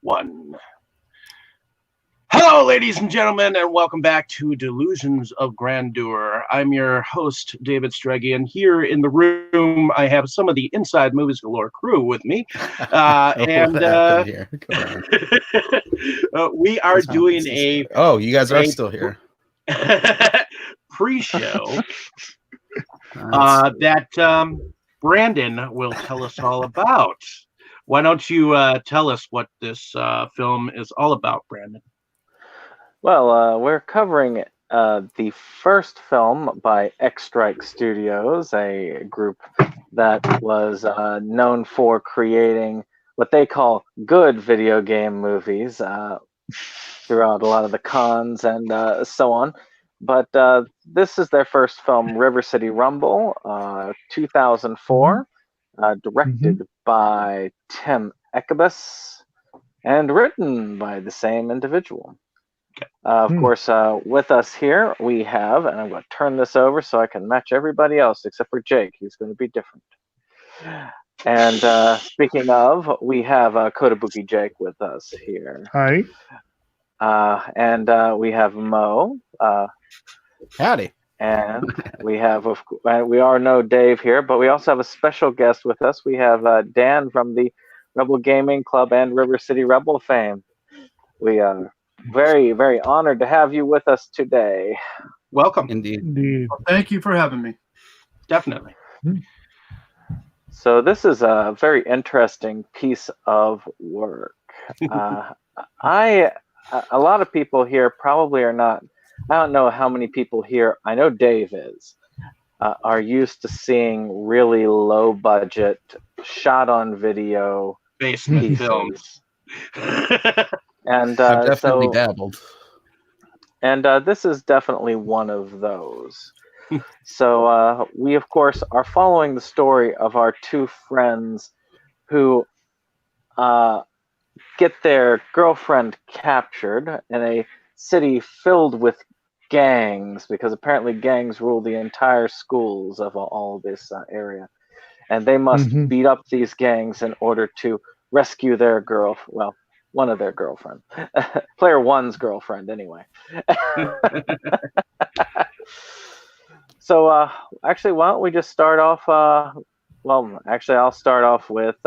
One. Hello, ladies and gentlemen, and welcome back to Delusions of Grandeur. I'm your host, David Streggy, and here in the room, I have some of the Inside Movies Galore crew with me. We are doing a... Oh, you guys are still here. Pre-show that Brandon will tell us all about. Why don't you tell us what this film is all about, Brandon? Well, we're covering the first film by X-Strike Studios, a group that was known for creating what they call good video game movies throughout a lot of the cons and so on. But this is their first film, River City Rumble, 2004, directed by Tim Ekkebus and written by the same individual. Of course, with us here, we have, and I'm going to turn this over so I can match everybody else except for Jake. He's going to be different. And speaking of, we have Kotobuki Jake with us here. Hi. And we have Mo. Howdy. And we have, we are no Dave here, but we also have a special guest with us. We have Dan from the Rebel Gaming Club and River City Rebel fame. We are very, very honored to have you with us today. Welcome. Indeed. Well, thank you for having me. Definitely. So this is a very interesting piece of work. A lot of people here probably are not, I don't know how many people here, I know Dave is, are used to seeing really low budget, shot on video basement films. And I've definitely dabbled. And this is definitely one of those. So we, of course, are following the story of our two friends who get their girlfriend captured in a city filled with gangs, because apparently gangs rule the entire schools of all this area. And they must beat up these gangs in order to rescue their one of their girlfriend. Player one's girlfriend, anyway. So, actually, why don't we just start off... well, actually, I'll start off with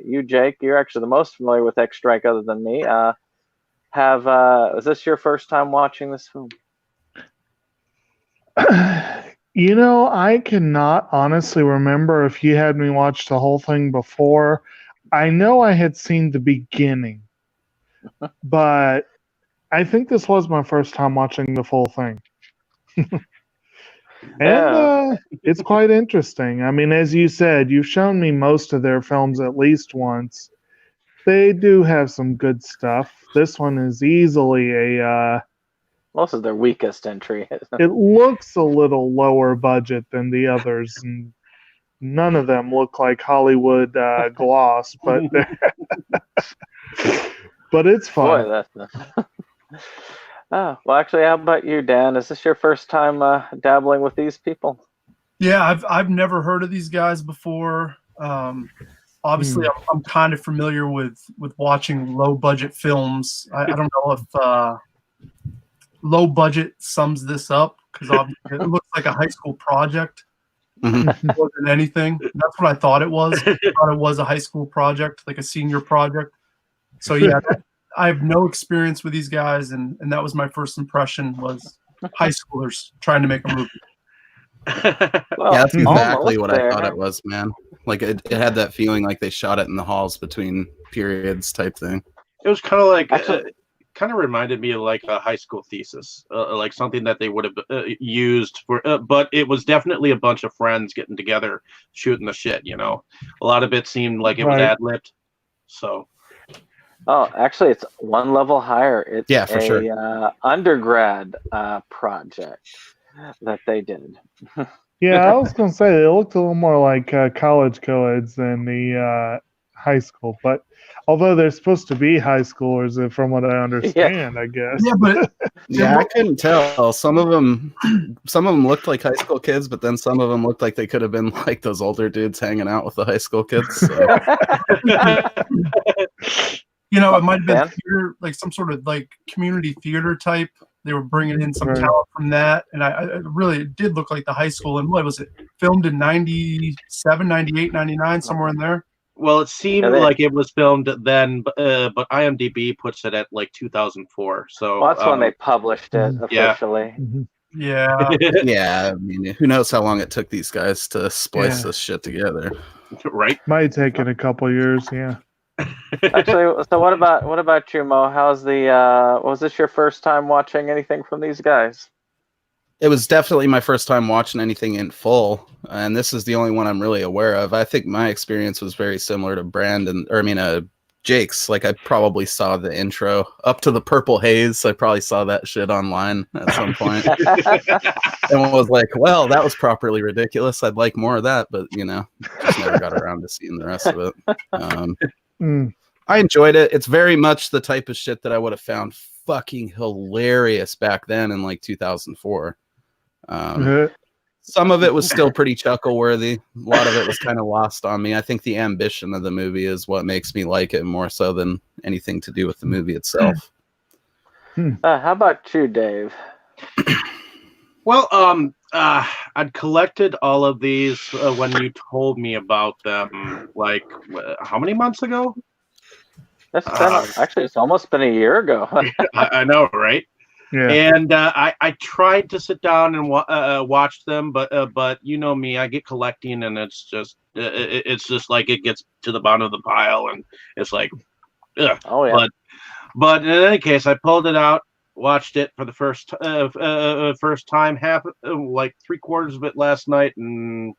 you, Jake. You're actually the most familiar with X-Strike other than me. Is this your first time watching this film? You know, I cannot honestly remember if you had me watch the whole thing before. I know I had seen the beginning, but I think this was my first time watching the full thing. And it's quite interesting. I mean, as you said, you've shown me most of their films at least once. They do have some good stuff. This one is easily a... most of their weakest entry. It looks a little lower budget than the others, and none of them look like Hollywood gloss, but but it's fun. Boy, that's well, actually, how about you, Dan? Is this your first time dabbling with these people? Yeah, I've never heard of these guys before. Obviously, I'm kind of familiar with watching low budget films. I don't know if low budget sums this up, because obviously it looks like a high school project more than anything. That's what I thought it was. I thought it was a high school project, like a senior project. So yeah, I have no experience with these guys, and that was my first impression, was high schoolers trying to make a movie. Well, Yeah, that's exactly almost what there. I thought it was, man. Like it had that feeling like they shot it in the halls between periods type thing. It was kind of like, Actually- kind of reminded me of like a high school thesis, like something that they would have used for, but it was definitely a bunch of friends getting together, shooting the shit, you know. A lot of it seemed like it was ad-libbed, so. Oh, actually, it's one level higher. It's for sure. Undergrad project that they did. Yeah, I was going to say, it looked a little more like college co-eds than the high school, but although they're supposed to be high schoolers, from what I understand, I guess. Yeah, but Yeah, I couldn't tell. Some of them looked like high school kids, but then some of them looked like they could have been like those older dudes hanging out with the high school kids. So. You know, it might have been Dan? theater, like some sort of like community theater type. They were bringing in some Right. talent from that, and I really it did look like the high school. And what was it? Filmed in 97, 98, 99, somewhere in there. Well, it seemed Yeah, they- like it was filmed then, but IMDb puts it at like 2004. So Well, that's when they published it Yeah. officially. Yeah, Yeah, I mean, who knows how long it took these guys to splice Yeah. this shit together? right. Might take it a couple years. Yeah. Actually, so what about you, Mo? How's the was this your first time watching anything from these guys? It was definitely my first time watching anything in full, and this is the only one I'm really aware of. I think my experience was very similar to Jake's. Like, I probably saw the intro up to the Purple Haze. I probably saw that shit online at some point, and was like, "Well, that was properly ridiculous. I'd like more of that," but just never got around to seeing the rest of it. I enjoyed it. It's very much the type of shit that I would have found fucking hilarious back then in like 2004. Some of it was still pretty chuckle worthy. A lot of it was kind of lost on me. I think the ambition of the movie is what makes me like it more so than anything to do with the movie itself. How about you, Dave? Well, I'd collected all of these when you told me about them. Like, how many months ago? That's actually it's almost been a year ago. I know, right? Yeah. And I tried to sit down and watch them, but you know me, I get collecting, and it's just like it gets to the bottom of the pile, and it's like, ugh. Oh yeah. But in any case, I pulled it out, watched it for the first time, like 3/4 of it last night, and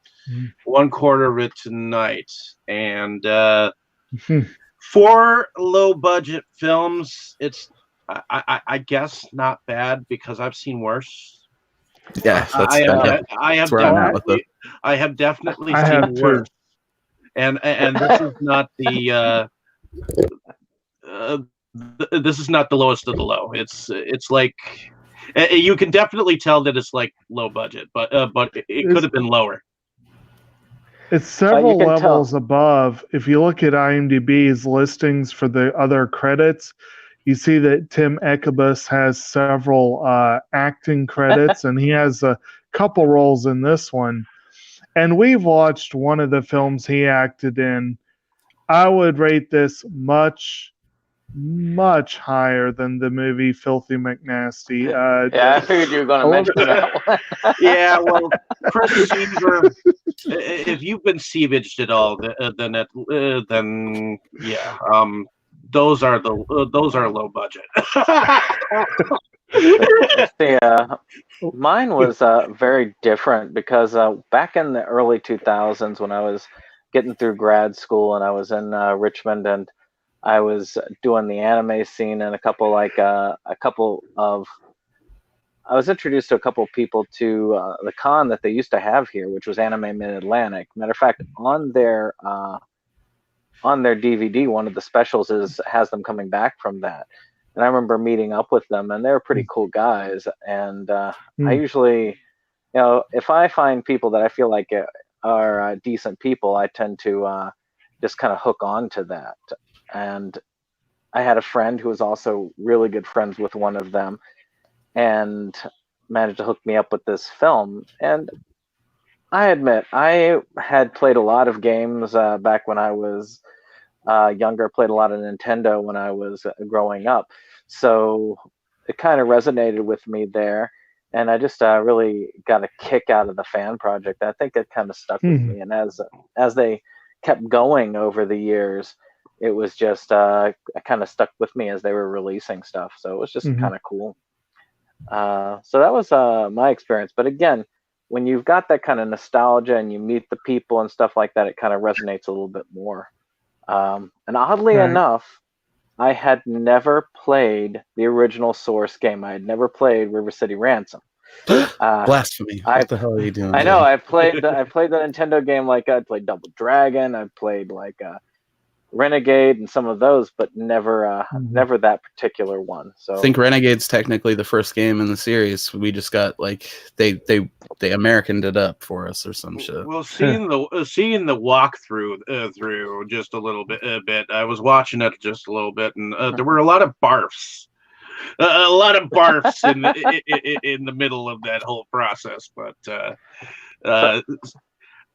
1/4 of it tonight, and for low budget films, it's I guess not bad because I've seen worse. Yeah, I have definitely seen worse, and this is not the this is not the lowest of the low. It's like you can definitely tell that it's like low budget, but it could have been lower. It's several you can levels tell. above. If you look at IMDb's listings for the other credits, you see that Tim Ekkebus has several acting credits, and he has a couple roles in this one. And we've watched one of the films he acted in. I would rate this much, much higher than the movie Filthy McNasty. Yeah, I figured you were going to mention that one. Yeah, well, Chris Seaver, if you've been sievaged at all, then yeah, those are low budget. Mine was very different because back in the early 2000s when I was getting through grad school and I was in Richmond and I was doing the anime scene and I was introduced to a couple of people to the con that they used to have here, which was Anime Mid-Atlantic. Matter of fact, on their DVD, one of the specials has them coming back from that. And I remember meeting up with them, and they were pretty cool guys. And I usually, if I find people that I feel like are decent people, I tend to just kind of hook on to that. And I had a friend who was also really good friends with one of them and managed to hook me up with this film. And I admit, I had played a lot of games back when I was younger, played a lot of Nintendo when I was growing up. So it kind of resonated with me there. And I just really got a kick out of the fan project. I think it kind of stuck with me. And as they kept going over the years, it was just kind of stuck with me as they were releasing stuff. So it was just kind of cool. So that was my experience. But again, when you've got that kind of nostalgia and you meet the people and stuff like that, it kind of resonates a little bit more. And oddly enough, I had never played the original Source game. I had never played River City Ransom. Blasphemy! What the hell are you doing? I know. I played the Nintendo game. Like I played Double Dragon. I played like Renegade and some of those, but never never that particular one. So I think Renegade's technically the first game in the series. We just got like they Americaned it up for us or some shit. Well, seeing the walkthrough through just a little bit, I was watching it just a little bit, and there were a lot of barfs. A lot of barfs in the middle of that whole process, but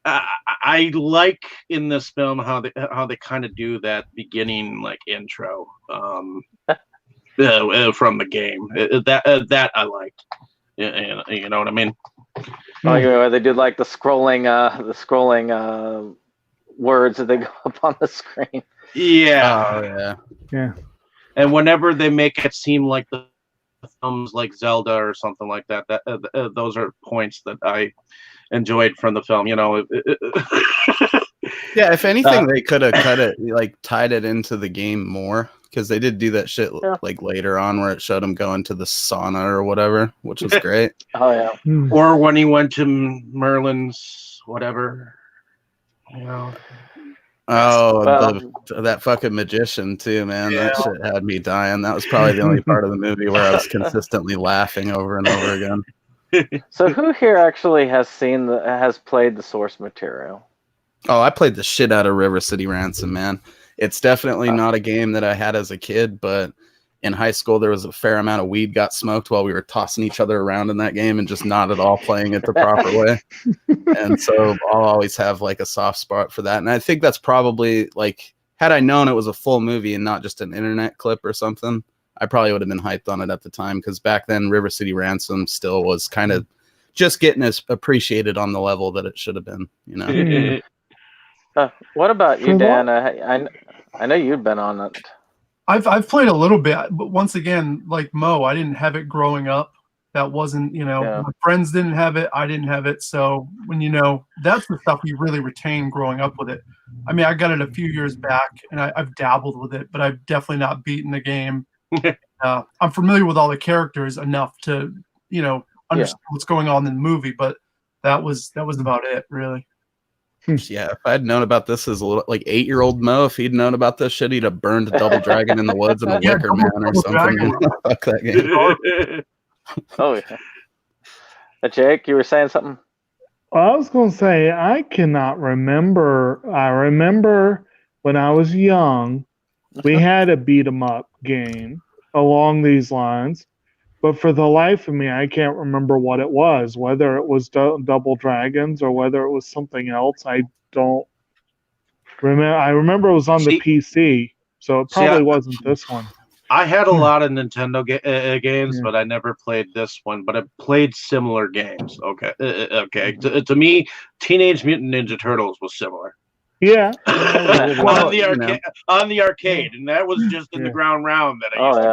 I like in this film how they kind of do that beginning like intro from the game. That I liked. You know what I mean? Oh, yeah, they did like the scrolling words that they go up on the screen. Yeah. Oh yeah. Yeah. And whenever they make it seem like the films like Zelda or something like that, those are points that I enjoyed from the film. You know. Yeah, if anything, they could have cut it, like tied it into the game more, because they did do that shit like later on where it showed him going to the sauna or whatever, which was great. Oh yeah. Or when he went to Merlin's whatever. You know. Oh, that fucking magician too, man. Yeah. That shit had me dying. That was probably the only part of the movie where I was consistently laughing over and over again. So who here actually has played the source material? Oh, I played the shit out of River City Ransom, man. It's definitely not a game that I had as a kid, but in high school there was a fair amount of weed got smoked while we were tossing each other around in that game and just not at all playing it the proper way. And so I'll always have like a soft spot for that. And I think that's probably like, had I known it was a full movie and not just an internet clip or something, I probably would have been hyped on it at the time, because back then River City Ransom still was kind of just getting as appreciated on the level that it should have been, you know. What about you, Dan? I know you've been on it. I've played a little bit, but once again, like Mo, I didn't have it growing up. That wasn't, my friends didn't have it. I didn't have it. So when, that's the stuff you really retain growing up with it. I mean, I got it a few years back and I've dabbled with it, but I've definitely not beaten the game. I'm familiar with all the characters enough to, understand what's going on in the movie, but that was about it, really. Yeah, if I'd known about this as a little, like 8-year-old Mo, if he'd known about this shit, he'd have burned a Double Dragon in the woods in a Wicker Man or something. Fuck that game. Oh yeah. Jake, you were saying something? Well, I was going to say, I cannot remember. I remember when I was young, we had a beat 'em up game along these lines, but for the life of me, I can't remember what it was, whether it was Double Dragons or whether it was something else. I don't remember. I remember it was on the PC, so it probably wasn't this one. I had a lot of Nintendo games, but I never played this one. But I played similar games. Okay. To me, Teenage Mutant Ninja Turtles was similar. Yeah. on the arcade, and that was just in the ground round that I used to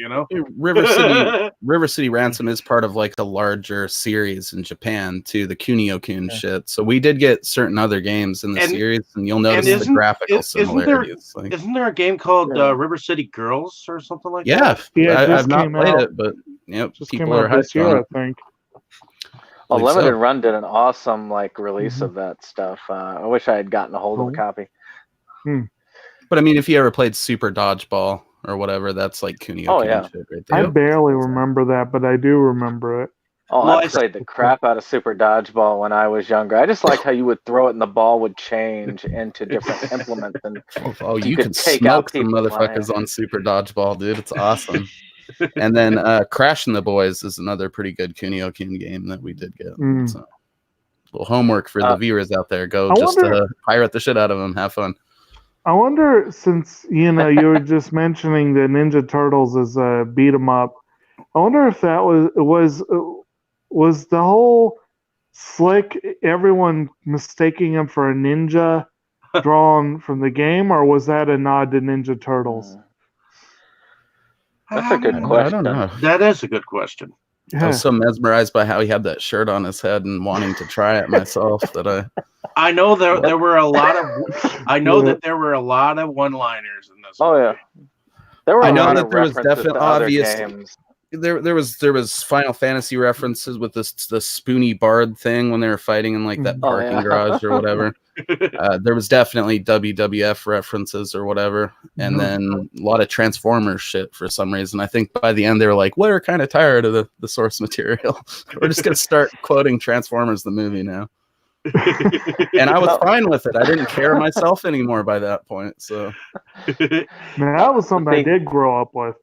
go to, River City Ransom is part of like a larger series in Japan too, the Kunio-kun shit. So we did get certain other games in the series, and you'll notice the graphical similarities. Isn't there a game called River City Girls or something like that? Yeah, I've not played it, but people are hyped on it. I think. Well, Limited Run did an awesome release of that stuff. I wish I had gotten a hold of a copy. But I mean, if you ever played Super Dodgeball or whatever, that's like Kunio shit right there. I barely remember that, but I do remember it. Oh, I played the crap out of Super Dodgeball when I was younger. I just liked how you would throw it and the ball would change into different implements. And you could smoke some motherfuckers on Super Dodgeball, dude. It's awesome. And then Crashing the Boys is another pretty good Kunio-kun game that we did get. So, a little homework for the viewers out there. Go pirate the shit out of them. Have fun. I wonder, since you were just mentioning the Ninja Turtles as a beat 'em up, I wonder if that was the whole Slick, everyone mistaking him for a ninja drawn from the game, or was that a nod to Ninja Turtles? That's a good question. I don't know. That is a good question. I was so mesmerized by how he had that shirt on his head and wanting to try it myself that I know there were a lot of that there were a lot of one-liners in this. Oh movie. yeah. There were I know that there was definitely obvious games. There was Final Fantasy references with the Spoony Bard thing when they were fighting in like that parking garage or whatever. There was definitely WWF references or whatever, and then a lot of Transformers shit for some reason. I think by the end they were like, we're kind of tired of the source material. We're just gonna start quoting Transformers the movie now. And I was fine with it. I didn't care myself anymore by that point. So Man, that was something I did grow up with.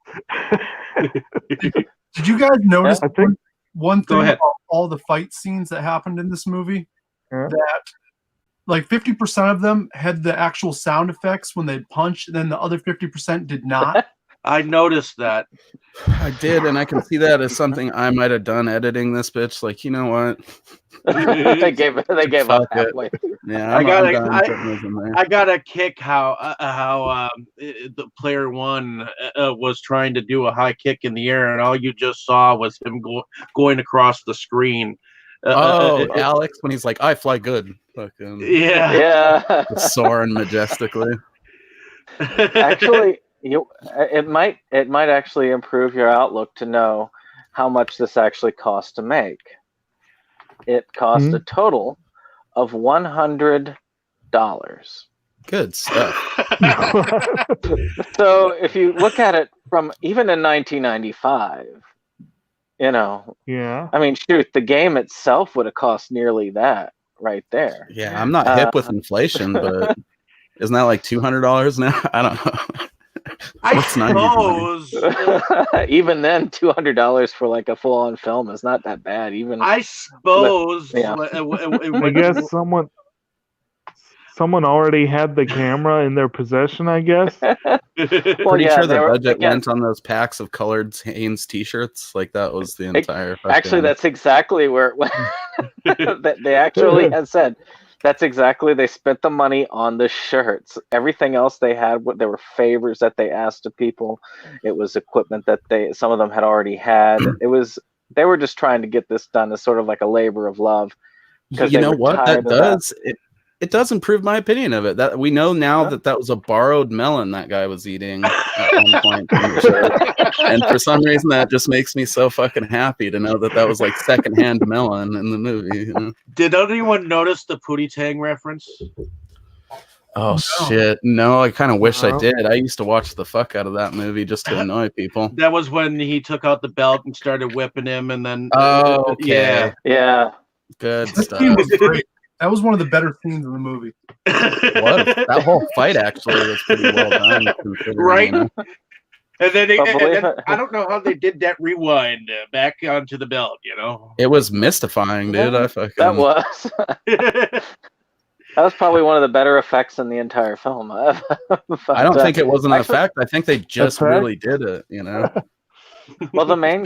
Did you guys notice I think one thing about all the fight scenes that happened in this movie? That like 50% of them had the actual sound effects when they punch, and then the other 50% did not. I noticed that. I did, and I can see that as something I might have done editing this bitch. Like, you know what? they gave up halfway. Yeah, I got a kick how the player one was trying to do a high kick in the air, and all you just saw was him going across the screen. Alex, when he's like, "I fly good," fucking yeah, soaring majestically. Actually, it might actually improve your outlook to know how much this actually cost to make. It cost a total of $100. Good stuff. So if you look at it from even in 1995, you know, I mean, shoot, the game itself would have cost nearly that right there. Yeah, I'm not hip with inflation, but isn't that like $200 now? I don't know. I suppose even then, $200 for like a full-on film is not that bad. Even I suppose. I guess someone already had the camera in their possession. I guess. Pretty sure the budget went on those packs of colored Hanes T-shirts. Like that was the entire. Actually, that's exactly where it went. They actually had said. That's exactly. They spent the money on the shirts. Everything else they had, there were favors that they asked of people. It was equipment that some of them had already had. They were just trying to get this done as sort of like a labor of love. You know what that does? It does improve my opinion of it. That we know now that was a borrowed melon that guy was eating at one point. And for some reason, that just makes me so fucking happy to know that was like secondhand melon in the movie. You know? Did anyone notice the Pootie Tang reference? Oh shit! No, I kind of wish I did. I used to watch the fuck out of that movie just to annoy people. That was when he took out the belt and started whipping him, and then okay. Yeah, good stuff. Scene was great. That was one of the better scenes in the movie. That whole fight actually was pretty well done, right? You know? And then I don't know how they did that rewind back onto the belt. You know, it was mystifying, dude. That was. That was probably one of the better effects in the entire film. I don't think it was an effect. I think they just really did it. You know. Well, the main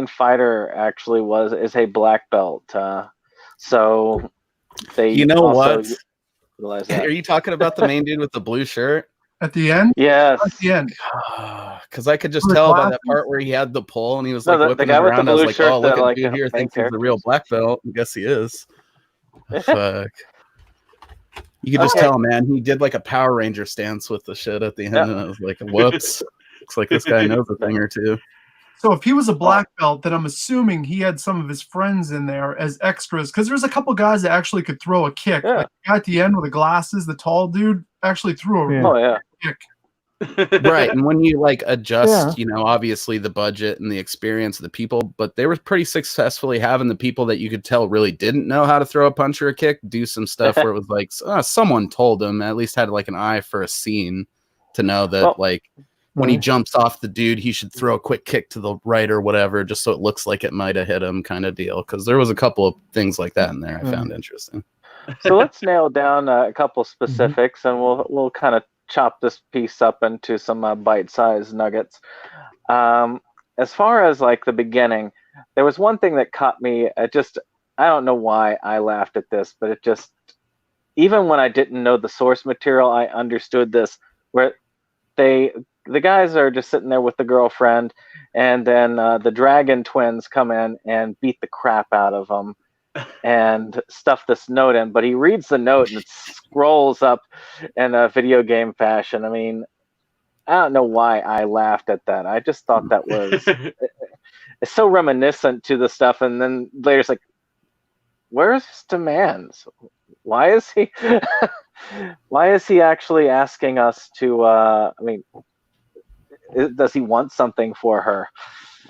fighter actually is a black belt. So they. You know what? Are you talking about the main dude with the blue shirt? At the end? Yes. At the end. Because I could just tell by that part where he had the pole and he was like whipping it around. I was like, oh, look at dude here thinks he's the real black belt. I guess he is. Fuck. You could just tell, man. He did like a Power Ranger stance with the shit at the end. And I was like, whoops. Looks like this guy knows a thing or two. So if he was a black belt, then I'm assuming he had some of his friends in there as extras. Because there's a couple guys that actually could throw a kick. Yeah. Like the guy at the end with the glasses, the tall dude, actually threw a kick. Right. And when you like adjust, you know, obviously the budget and the experience of the people, but they were pretty successfully having the people that you could tell really didn't know how to throw a punch or a kick do some stuff where it was like someone told them, at least had like an eye for a scene to know that when he jumps off the dude, he should throw a quick kick to the right or whatever, just so it looks like it might have hit him kind of deal. Because there was a couple of things like that in there I found interesting. So let's nail down a couple specifics, and we'll kind of chop this piece up into some bite-sized nuggets. As far as like the beginning, there was one thing that caught me. I don't know why I laughed at this, but it just, even when I didn't know the source material, I understood this, where the guys are just sitting there with the girlfriend, and then the dragon twins come in and beat the crap out of them and stuff this note in. But he reads the note and it scrolls up in a video game fashion. I mean, I don't know why I laughed at that. I just thought that was it's so reminiscent to the stuff. And then later it's like, where's demands? why is he why is he actually asking us to I mean, does he want something for her?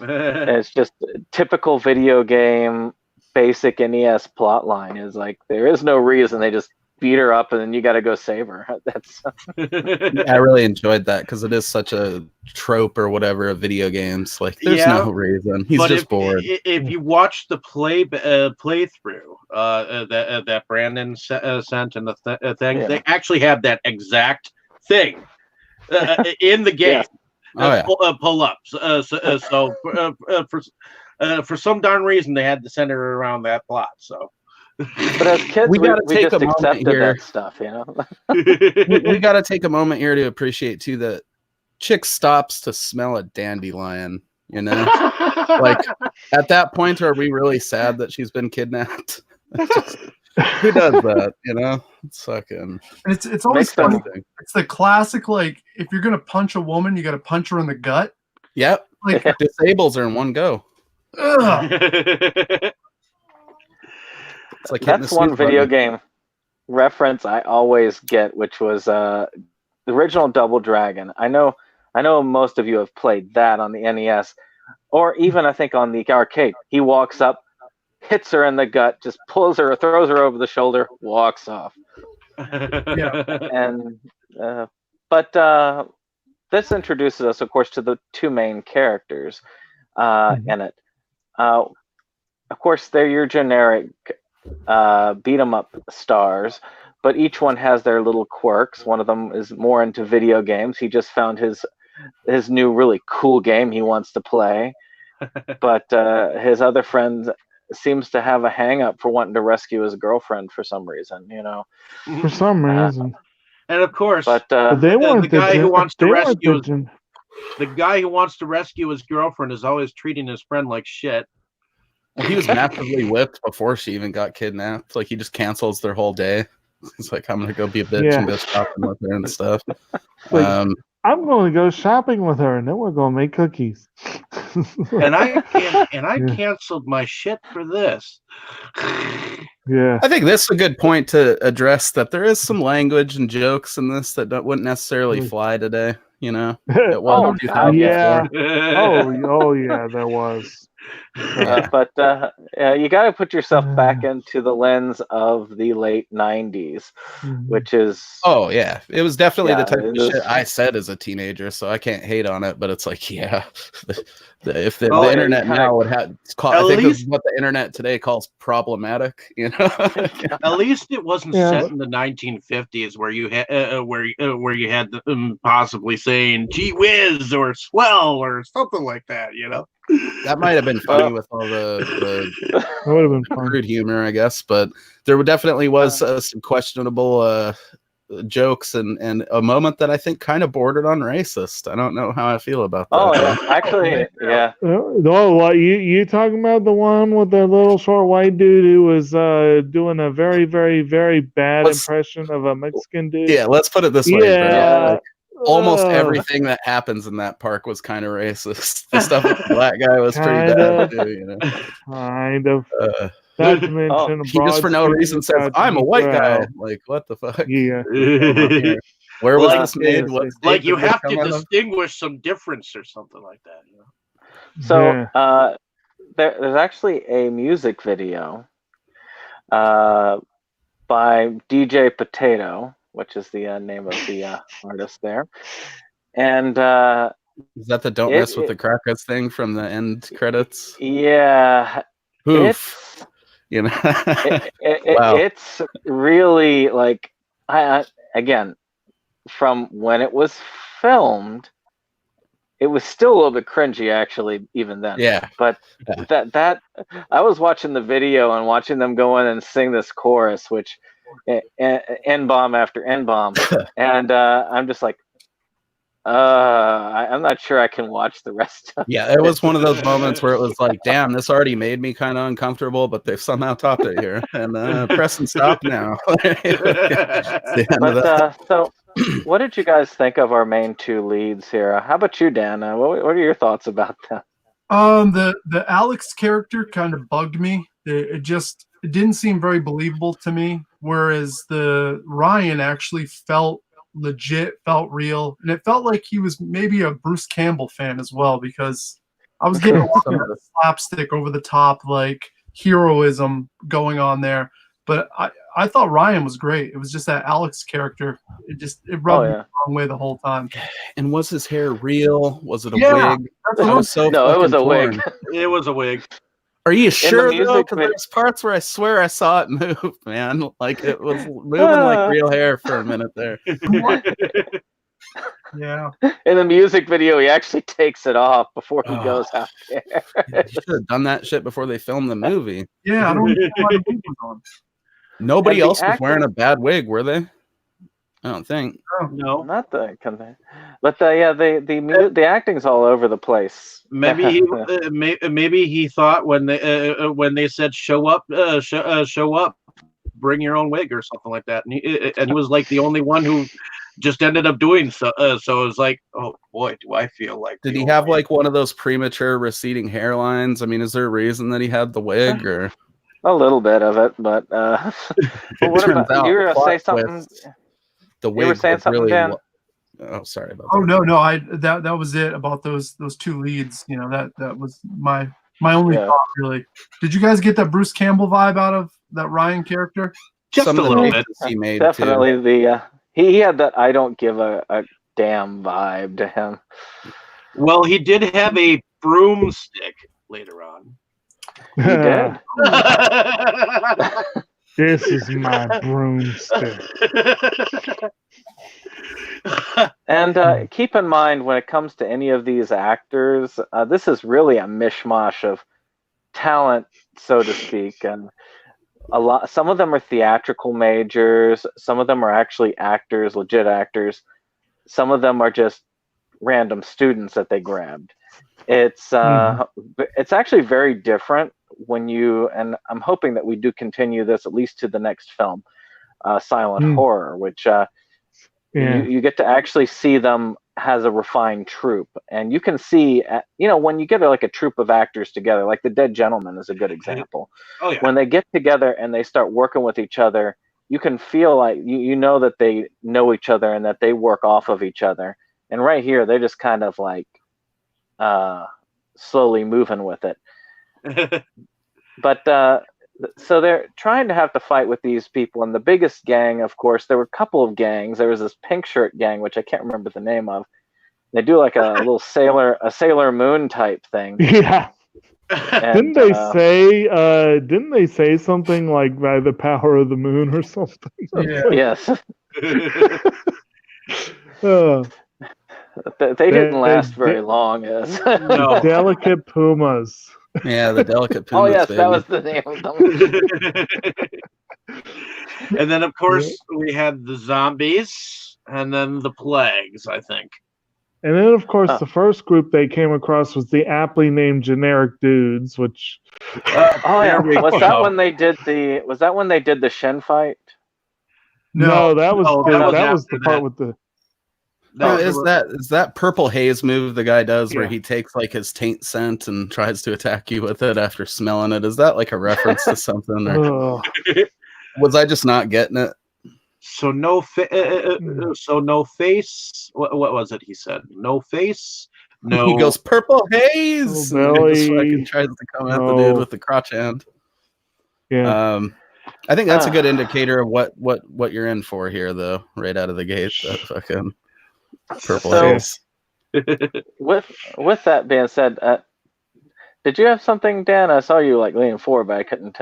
And it's just typical video game basic NES plot line is like there is no reason, they just beat her up and then you got to go save her. That's I really enjoyed that because it is such a trope or whatever of video games. Like, there's no reason. He's just bored. If you watch the playthrough that Brandon sent and the thing, they actually have that exact thing in the game. Pull-ups. So for some darn reason, they had to center around that plot. So. But as kids, we just accepted that stuff, you know. we got to take a moment here to appreciate too that chick stops to smell a dandelion. You know, like at that point, are we really sad that she's been kidnapped? Who does that? You know, it's fucking. It's always funny. It's the classic, like, if you're gonna punch a woman, you got to punch her in the gut. Yep, like disables her in one go. Like that's one video game reference I always get, which was the original Double Dragon. I know most of you have played that on the NES, or even I think on the arcade. He walks up, hits her in the gut, just pulls her, throws her over the shoulder, walks off. And but this introduces us, of course, to the two main characters in it. Of course, they're your generic beat 'em up stars, but each one has their little quirks. One of them is more into video games. He just found his new really cool game he wants to play, but his other friend seems to have a hang up for wanting to rescue his girlfriend for some reason, you know. For some reason. And of course, but they the guy who wants to rescue the guy who wants to rescue his girlfriend is always treating his friend like shit. Well, he was massively whipped before she even got kidnapped. Like, he just cancels their whole day. He's like, I'm gonna go be a bitch and go shopping with her and stuff. Like, I'm going to go shopping with her, and then we're going to make cookies. and I canceled my shit for this. Yeah, I think this is a good point to address that there is some language and jokes in this that wouldn't necessarily fly today. You know, it was yeah. Oh yeah, there was. But you got to put yourself back into the lens of the late 90s, which is it was definitely the type of shit I said as a teenager, so I can't hate on it. But it's like, if the internet now would have, I think this is what the internet today calls problematic. You know, at least it wasn't set in the 1950s where you had where you had possibly saying "gee whiz" or "swell" or something like that. You know. That might have been funny with all the crude humor, I guess, but there definitely was some questionable jokes and a moment that I think kind of bordered on racist. I don't know how I feel about that. Oh, yeah. Actually, yeah. Oh, what you talking about? The one with the little short white dude who was doing a very, very, very bad impression of a Mexican dude? Yeah, let's put it this way, bro. Like, almost everything that happens in that park was kind of racist. The stuff with the black guy was pretty bad too, you know. Kind of. Not to mention he just for no reason says, "I'm a white guy." Like, what the fuck? Yeah. Where was this made? Like you have to distinguish some difference or something like that. You know? So there's actually a music video by DJ Potato, which is the name of the artist there. And is that the "Don't Mess with the Crackers" thing from the end credits? Yeah. Oof. You know, wow. It's really like, again, from when it was filmed, it was still a little bit cringy, actually, even then. Yeah. But that I was watching the video and watching them go in and sing this chorus, which N-bomb after N-bomb, and I'm just like, I'm not sure I can watch the rest of it. Yeah, it was one of those moments where it was like, damn, this already made me kind of uncomfortable, but they've somehow topped it here. And press and stop now. So what did you guys think of our main two leads here? How about you, Dan? What are your thoughts about that? The Alex character kind of bugged me. It just, it didn't seem very believable to me. Whereas the Ryan actually felt legit, felt real, and it felt like he was maybe a Bruce Campbell fan as well, because I was getting a lot of that slapstick, over the top, like heroism going on there. But I thought Ryan was great. It was just that Alex character. It rubbed me the wrong way the whole time. And was his hair real? Was it a Yeah, wig? I was so No, it was a wig. It was a wig. Are you sure though? Because vid- there's parts where I swear I saw it move, man. Like it was moving like real hair for a minute there. Yeah. In the music video, he actually takes it off before he goes out there. They should have done that shit before they filmed the movie. Yeah, I don't know why the wig was on. Nobody And the else was actor- wearing a bad wig, were they? I don't think. No. Not the, but the acting's all over the place. Maybe he thought when they said show up, bring your own wig or something like that, and he was like the only one who just ended up doing so. So it was like, oh boy, do I feel like. Did he have like one of those premature receding hairlines? I mean, is there a reason that he had the wig or? A little bit of it, but what about you were gonna say something? The wig you were saying something, really Dan? Oh, sorry about Oh that. no, that was it about those two leads. You know, that was my only thought, really. Did you guys get that Bruce Campbell vibe out of that Ryan character? Just Some a of the little faces bit. he made Definitely too. he had that I don't give a damn vibe to him. Well, he did have a broomstick later on. He did. This is my broomstick. And keep in mind, when it comes to any of these actors, this is really a mishmash of talent, so to speak. And some of them are theatrical majors. Some of them are actually actors, legit actors. Some of them are just random students that they grabbed. It's actually very different and I'm hoping that we do continue this at least to the next film, Silent Horror, which you get to actually see them as a refined troupe. And you can see, when you get like a troupe of actors together, like The Dead Gentleman is a good example. Oh, yeah. When they get together and they start working with each other, you can feel like, you know that they know each other and that they work off of each other. And right here, they're just kind of like slowly moving with it. But so they're trying to have to fight with these people. And the biggest gang, of course, there were a couple of gangs. There was this pink shirt gang, which I can't remember the name of. They do like a little Sailor Moon type thing. Yeah. And, Didn't they say something like by the power of the moon or something? Yeah. Yes. Uh, They didn't last very long. No. Delicate pumas. Yeah, the delicate Oh pumas, yes, baby. that was the name of them. And then, of course, we had the zombies, and then the plagues, I think. And then, of course, the first group they came across was the aptly named generic dudes, which. Oh yeah, was that go. when they did the? Was that when they did the Shen fight? No, that was after the part that. with the. No, is that purple haze move the guy does where Yeah. he takes like his taint scent and tries to attack you with it after smelling it? Is that like a reference to something, or was I just not getting it? So no face. What was it? He said no face. No. He goes purple haze. No And he just belly. fucking tries to come at the dude with the crotch hand. Yeah. I think that's a good indicator of what you're in for here, though. Right out of the gate, that fucking purple So- haze. With that being said, did you have something, Dan? I saw you like leaning forward, but I couldn't.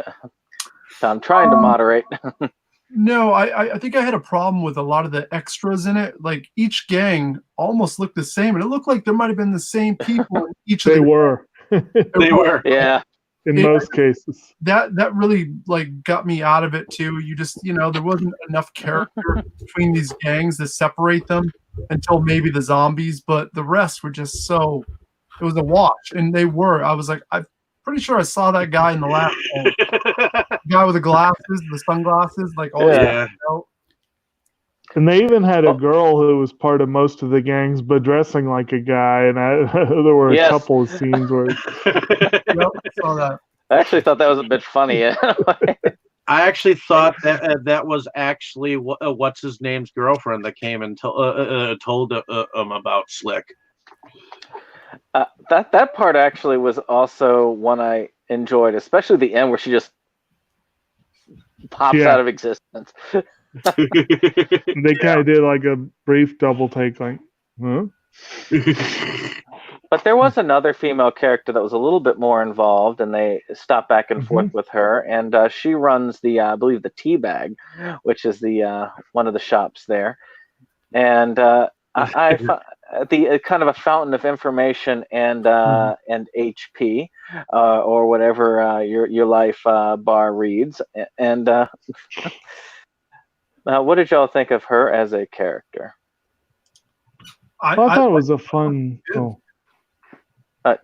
So I'm trying to moderate. No, I think I had a problem with a lot of the extras in it. Like each gang almost looked the same, and it looked like there might have been the same people in each of They the were. They were. Yeah. In Yeah. most cases. That really like got me out of it too. You just there wasn't enough character between these gangs to separate them until maybe the zombies, but the rest were just so it was a wash. And I was like, I'm pretty sure I saw that guy in the last one. The guy with the glasses, the sunglasses, like Yeah. And they even had a girl who was part of most of the gangs, but dressing like a guy. And there were a couple of scenes where. Yep, I saw that. I actually thought that was a bit funny. I actually thought that that was actually what's his name's girlfriend that came and told him about Slick. That part actually was also one I enjoyed, especially the end where she just pops out of existence. They kind of did like a brief double take, like, huh? But there was another female character that was a little bit more involved, and they stopped back and forth with her. And she runs the, I believe, the Tea Bag, which is the one of the shops there. And the kind of a fountain of information and HP or whatever your life bar reads. And what did y'all think of her as a character? I thought it was a fun.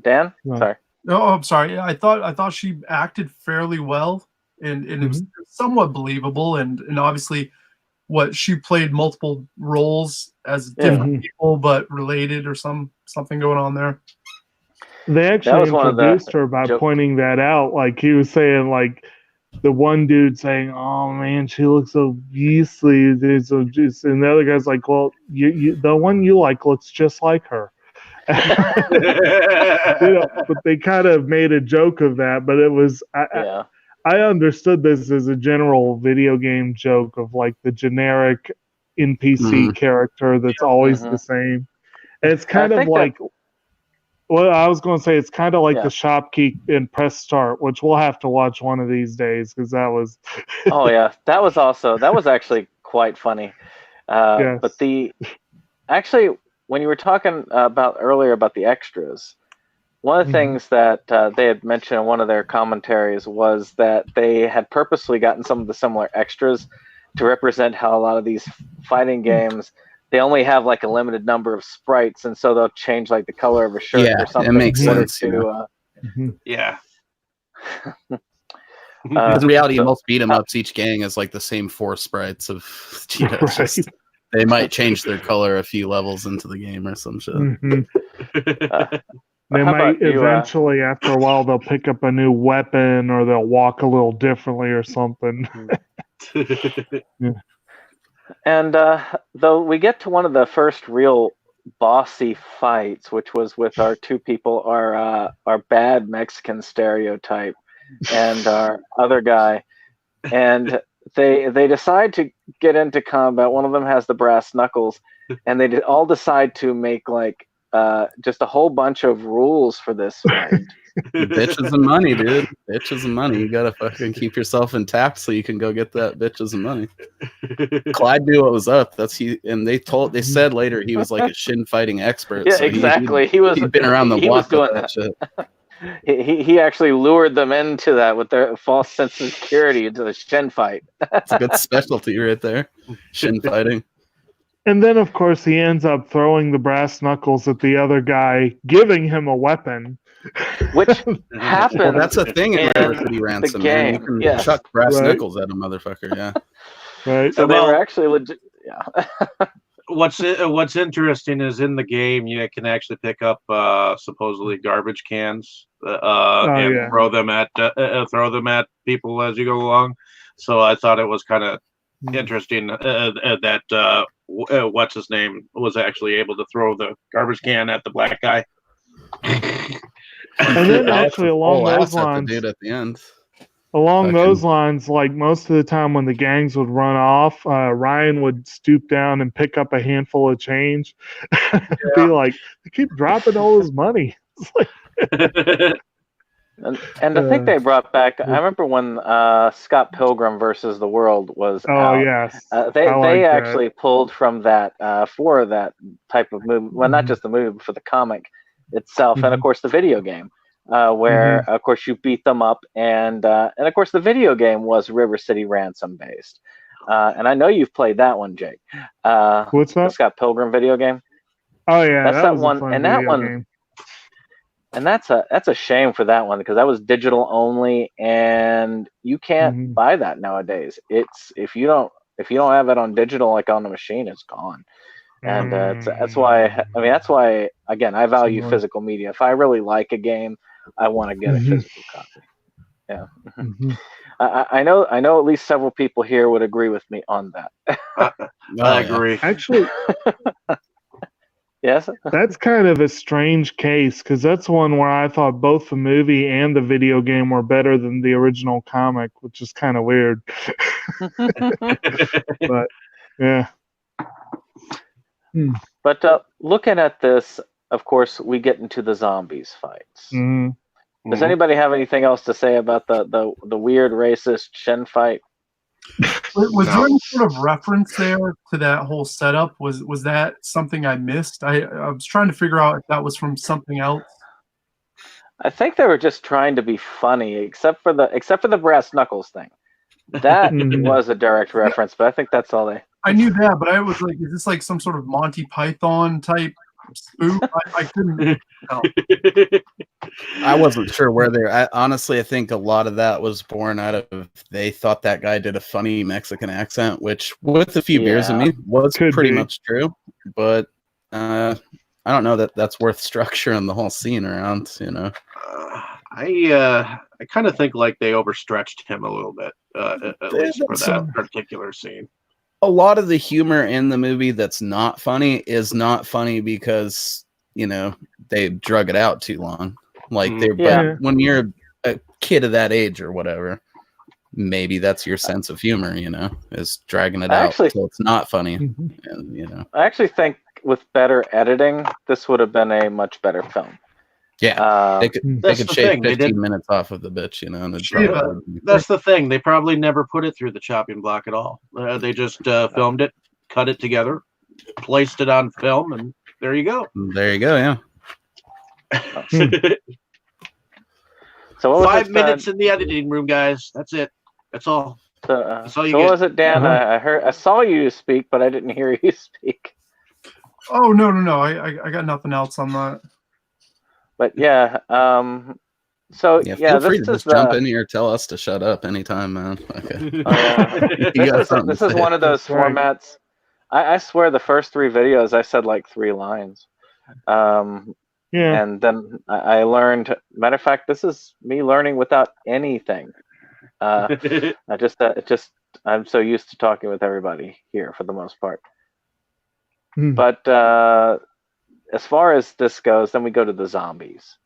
Dan, No. sorry. No, I'm sorry. I thought she acted fairly well, and it was somewhat believable, and obviously, what she played multiple roles as different people, but related or something going on there. They actually introduced her by pointing that out. Like he was saying, like the one dude saying, "Oh man, she looks so beastly," and the other guy's like, "Well, you the one you like looks just like her." But they kind of made a joke of that. But it was I understood this as a general video game joke of like the generic NPC character that's always the same. And it's kind of like, well, I was going to say it's kind of like the shopkeep in Press Start, which we'll have to watch one of these days because that was. Oh yeah, that was actually quite funny. Yes. But actually, when you were talking about earlier about the extras, one of the things that they had mentioned in one of their commentaries was that they had purposely gotten some of the similar extras to represent how a lot of these fighting games, they only have like a limited number of sprites, and so they'll change like the color of a shirt or something. It makes sense. Yeah. In reality, most beat 'em ups, each gang is like the same 4 sprites of Cheetos. They might change their color a few levels into the game or some shit. They might eventually, after a while, they'll pick up a new weapon or they'll walk a little differently or something. And though we get to one of the first real bossy fights, which was with our two people, our bad Mexican stereotype and our other guy, and they decide to get into combat. One of them has the brass knuckles, and they all decide to make like just a whole bunch of rules for this fight. Bitches and money, dude. Bitches and money. You gotta fucking keep yourself intact so you can go get that bitches and money. Clyde knew what was up. They said later he was like a shin fighting expert. Yeah, so exactly. He'd been around the block with that shit. He actually lured them into that with their false sense of security into the shin fight. It's a good specialty right there. Shin fighting. And then, of course, he ends up throwing the brass knuckles at the other guy, giving him a weapon. Which happens. Well, that's a thing in River City Ransom. Game. You can chuck brass knuckles at a motherfucker, yeah. Right. So they were actually legit. Yeah. What's interesting is in the game you can actually pick up supposedly garbage cans and throw them at people as you go along. So I thought it was kind of interesting that what's his name was actually able to throw the garbage can at the black guy. And then actually along those lines, dude at the end. Those lines, like most of the time when the gangs would run off, Ryan would stoop down and pick up a handful of change. Be like, they keep dropping all his money. And I think they brought back. I remember when Scott Pilgrim versus the World was out. Yes, they actually pulled from that for that type of movie. Well, not just the movie, but for the comic itself, and of course the video game, where of course you beat them up, and of course the video game was River City Ransom based. And I know you've played that one, Jake. What's that? The Scott Pilgrim video game. Oh yeah, that's that one, and that one. Game. And that's a shame for that one because that was digital only, and you can't buy that nowadays. It's if you don't have it on digital, like on the machine, it's gone. And that's why again I value physical media. If I really like a game, I want to get a physical copy. Yeah. I know at least several people here would agree with me on that. I agree. Actually, Yes. that's kind of a strange case because that's one where I thought both the movie and the video game were better than the original comic, which is kind of weird. But yeah. But looking at this, of course, we get into the zombies fights. Hmm. Does anybody have anything else to say about the weird racist Shen fight? Was there any sort of reference there to that whole setup? Was that something I missed? I was trying to figure out if that was from something else. I think they were just trying to be funny, except for the brass knuckles thing. That was a direct reference, but I think that's all they. I knew that, but I was like, is this like some sort of Monty Python type spoof? I couldn't tell. I wasn't sure where they. Honestly, I think a lot of that was born out of they thought that guy did a funny Mexican accent, which with a few beers in me was pretty much true. But I don't know that that's worth structuring the whole scene around. You know, I kind of think like they overstretched him a little bit, at least for that particular scene. A lot of the humor in the movie that's not funny is not funny because, you know, they drug it out too long. Like but when you're a kid of that age or whatever, maybe that's your sense of humor, you know, is dragging it out until it's not funny. And, you know, I actually think with better editing, this would have been a much better film. Yeah, they could shave 15 minutes off of the bitch, you know. And that's the thing. They probably never put it through the chopping block at all. They just filmed it, cut it together, placed it on film, and there you go. There you go, yeah. So what was 5 minutes in the editing room, guys. That's it. That's all. That's all you get. What was it, Dan? I saw you speak, but I didn't hear you speak. Oh no. I got nothing else on that. But yeah, so feel free to just jump in here and tell us to shut up anytime, man. Okay. This is one of those formats. I swear the first 3 videos I said like 3 lines. And then I learned. Matter of fact, this is me learning without anything. I'm so used to talking with everybody here for the most part. But as far as this goes, then we go to the zombies.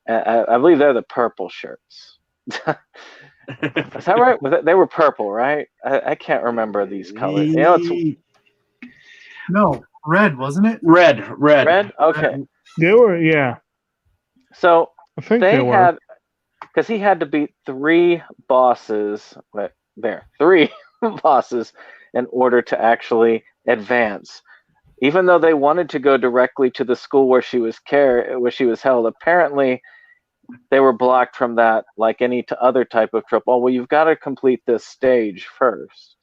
I believe they're the purple shirts. Is that right? They were purple, right? I can't remember these colors. You know, no, red, wasn't it? Red. Okay. They were, yeah. So I think they had, because he had to beat 3 bosses. 3 bosses in order to actually advance. Even though they wanted to go directly to the school where she was held, apparently they were blocked from that, like any other type of trip. Oh, well, you've got to complete this stage first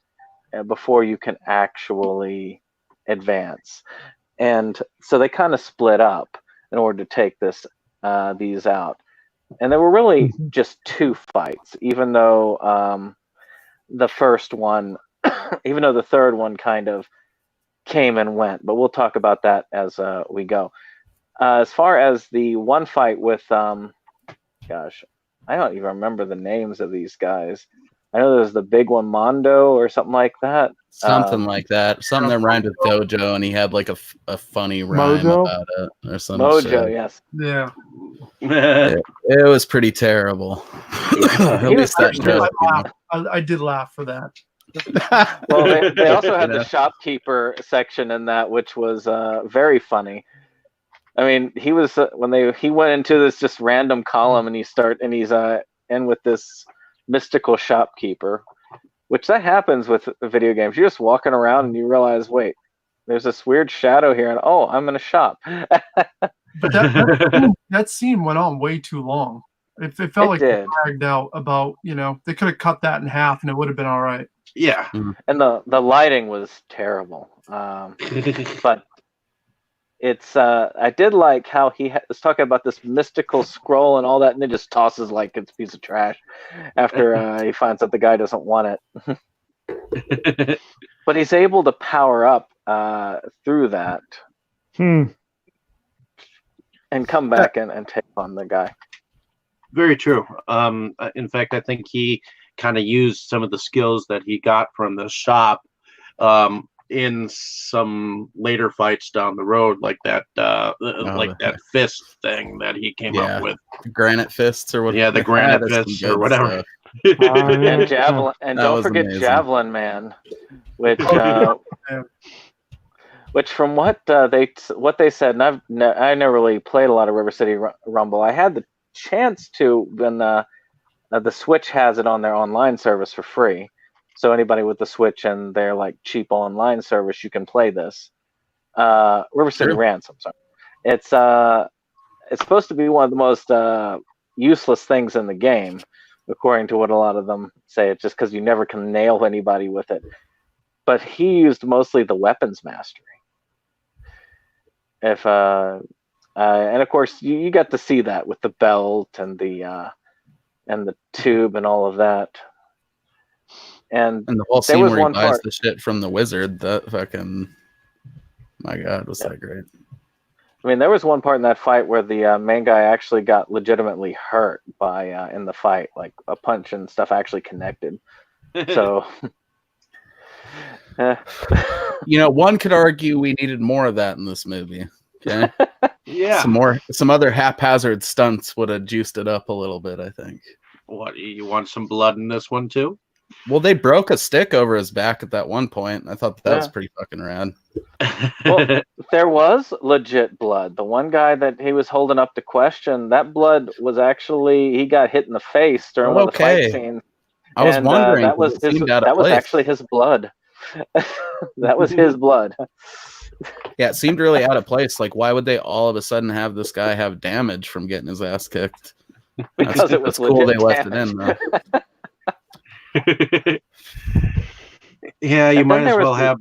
before you can actually advance. And so they kind of split up in order to take these out. And there were really just 2 fights, even though the first one, even though the third one kind of came and went, but we'll talk about that as we go. As far as the one fight with, gosh, I don't even remember the names of these guys. I know there's the big one, Mondo, or something like that. Something like that. Something that rhymed with Dojo, and he had like a funny rhyme about it or something. Mojo, yes. Yeah. It was pretty terrible. At least that joke. I did laugh for that. Well, they also had the shopkeeper section in that, which was very funny. I mean, he was he went into this just random column, and he's in with this mystical shopkeeper, which that happens with video games. You're just walking around and you realize, wait, there's this weird shadow here, and oh, I'm in a shop. But that scene went on way too long. It felt like it dragged out. About, you know, they could have cut that in half and it would have been all right. Yeah. And the lighting was terrible. But it's I did like how he was talking about this mystical scroll and all that, and it just tosses like it's a piece of trash after he finds out the guy doesn't want it. But he's able to power up through that and come back and take on the guy. Very true. In fact, I think he kind of used some of the skills that he got from the shop in some later fights down the road, like that that fist thing that he came up with. Granite fists or what? Yeah, the granite fists or whatever. And javelin, and That don't was forget amazing. Javelin Man, which which from what they said, and I never really played a lot of River City Rumble. I had the chance to when the Switch has it on their online service for free. So anybody with the Switch and their like cheap online service, you can play this. River City Ransom. Sorry, it's supposed to be one of the most useless things in the game, according to what a lot of them say. It's just because you never can nail anybody with it. But he used mostly the weapons mastery. And of course you got to see that with the belt and the tube and all of that. And the whole scene where he buys the shit from the wizard, that fucking, my God, was that great. I mean, there was one part in that fight where the main guy actually got legitimately hurt by in the fight, like a punch and stuff actually connected. So, one could argue we needed more of that in this movie. Okay, yeah, some other haphazard stunts would have juiced it up a little bit, I think. What, you want some blood in this one too? Well, they broke a stick over his back at that one point. I thought that was pretty fucking rad. Well, there was legit blood. The one guy that he was holding up to question, that blood was actually, he got hit in the face during one of the fight scenes. I was wondering. That was actually his blood. That was his blood. Yeah, it seemed really out of place. Like, why would they all of a sudden have this guy have damage from getting his ass kicked? Because it was cool they legit left it in, though. Yeah, you might as well have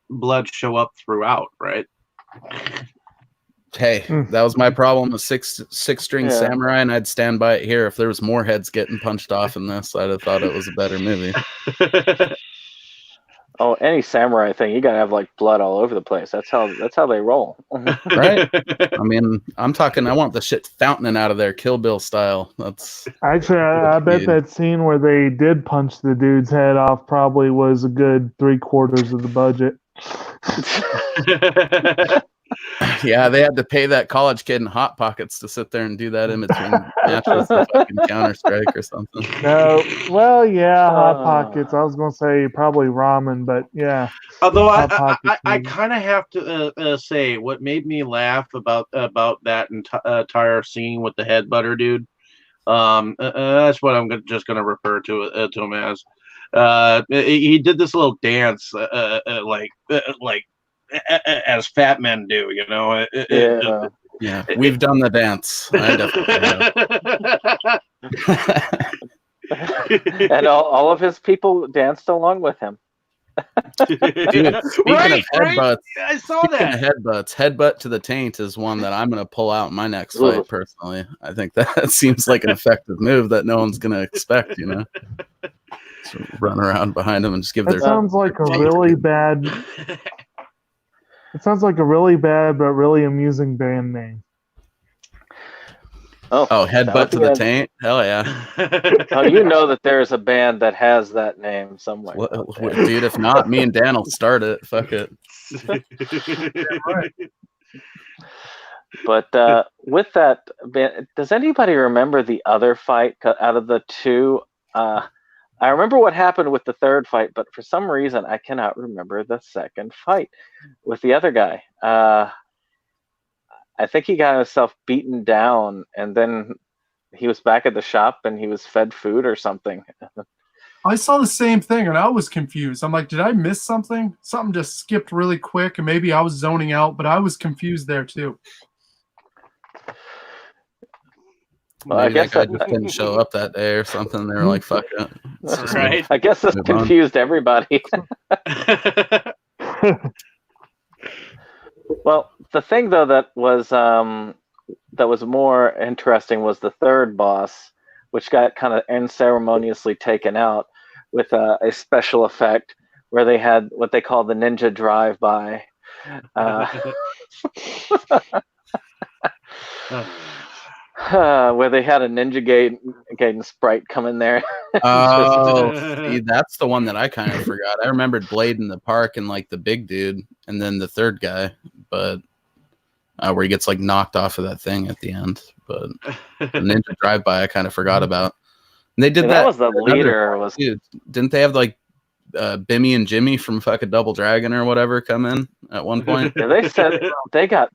blood show up throughout, right? Hey, that was my problem with six string samurai, and I'd stand by it here. If there was more heads getting punched off in this, I'd have thought it was a better movie. Oh, any samurai thing, you gotta have like blood all over the place. That's how they roll. Right? I mean, I'm talking, I want the shit fountaining out of there, Kill Bill style. That's actually, I bet that scene where they did punch the dude's head off probably was a good 3/4 of the budget. Yeah, they had to pay that college kid in Hot Pockets to sit there and do that in between matches to fucking Counter-Strike or something. No, well, yeah, Hot Pockets. I was going to say probably ramen, but yeah. Although I kind of have to say what made me laugh about that entire scene with the headbutter dude. That's what I'm just going to refer to him as. He did this little dance, like as fat men do, you know. Yeah, we've done the dance. I definitely have. And all of his people danced along with him. Dude, speaking of headbutts, I saw that. Headbutt to the taint is one that I'm going to pull out in my next fight, personally. I think that seems like an effective move that no one's going to expect, you know. So run around behind them and just give their... sounds like a really bad... It sounds like a really bad but really amusing band name. Oh, Headbutt to the Taint? Hell yeah. Oh, you know that there's a band that has that name somewhere. Dude, if not, me and Dan will start it. Fuck it. But with that band, does anybody remember the other fight out of the two? I remember what happened with the third fight, but for some reason I cannot remember the second fight with the other guy. I think he got himself beaten down, and then he was back at the shop and he was fed food or something. I saw the same thing and I was confused. I'm like, did I miss something? Something just skipped really quick and maybe I was zoning out, but I was confused there too. Well, I guess that just didn't show up that day or something. They were like, fuck it. Right. I guess this confused everybody. Well, the thing though that was more interesting was the third boss, which got kind of unceremoniously taken out with a special effect where they had what they call the ninja drive-by. Where they had a Ninja Gaiden sprite come in there Oh, see, that's the one that I kind of forgot. I remembered Blade in the park and like the big dude, and then the third guy, but where he gets like knocked off of that thing at the end. But the Ninja Drive-By, I kind of forgot about. And they did that was the leader. Didn't they have like Bimmy and Jimmy from fucking Double Dragon or whatever come in at one point? Yeah, they said they got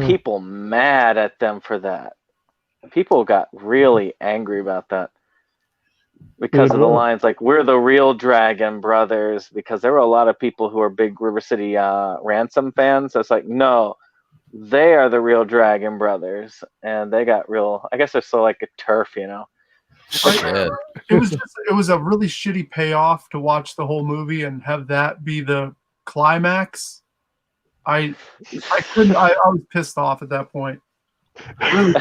people mad at them for that. People got really angry about that because of the lines like "We're the real Dragon Brothers," because there were a lot of people who are big River City Ransom fans. So it's like, no, they are the real Dragon Brothers, and they got real. I guess they're so like a turf, you know. It was a really shitty payoff to watch the whole movie and have that be the climax. I couldn't. I was pissed off at that point. Really.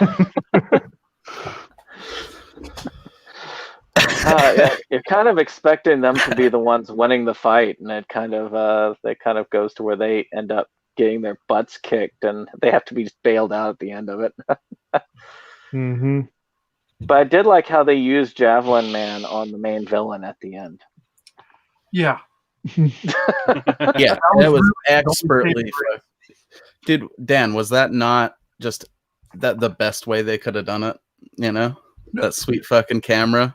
You're kind of expecting them to be the ones winning the fight, and it kind of goes to where they end up getting their butts kicked, and they have to be bailed out at the end of it. Mm-hmm. But I did like how they used Javelin Man on the main villain at the end. Yeah. Yeah, that was expertly. Dude, Dan, was that not just the best way they could have done it? You know, that sweet fucking camera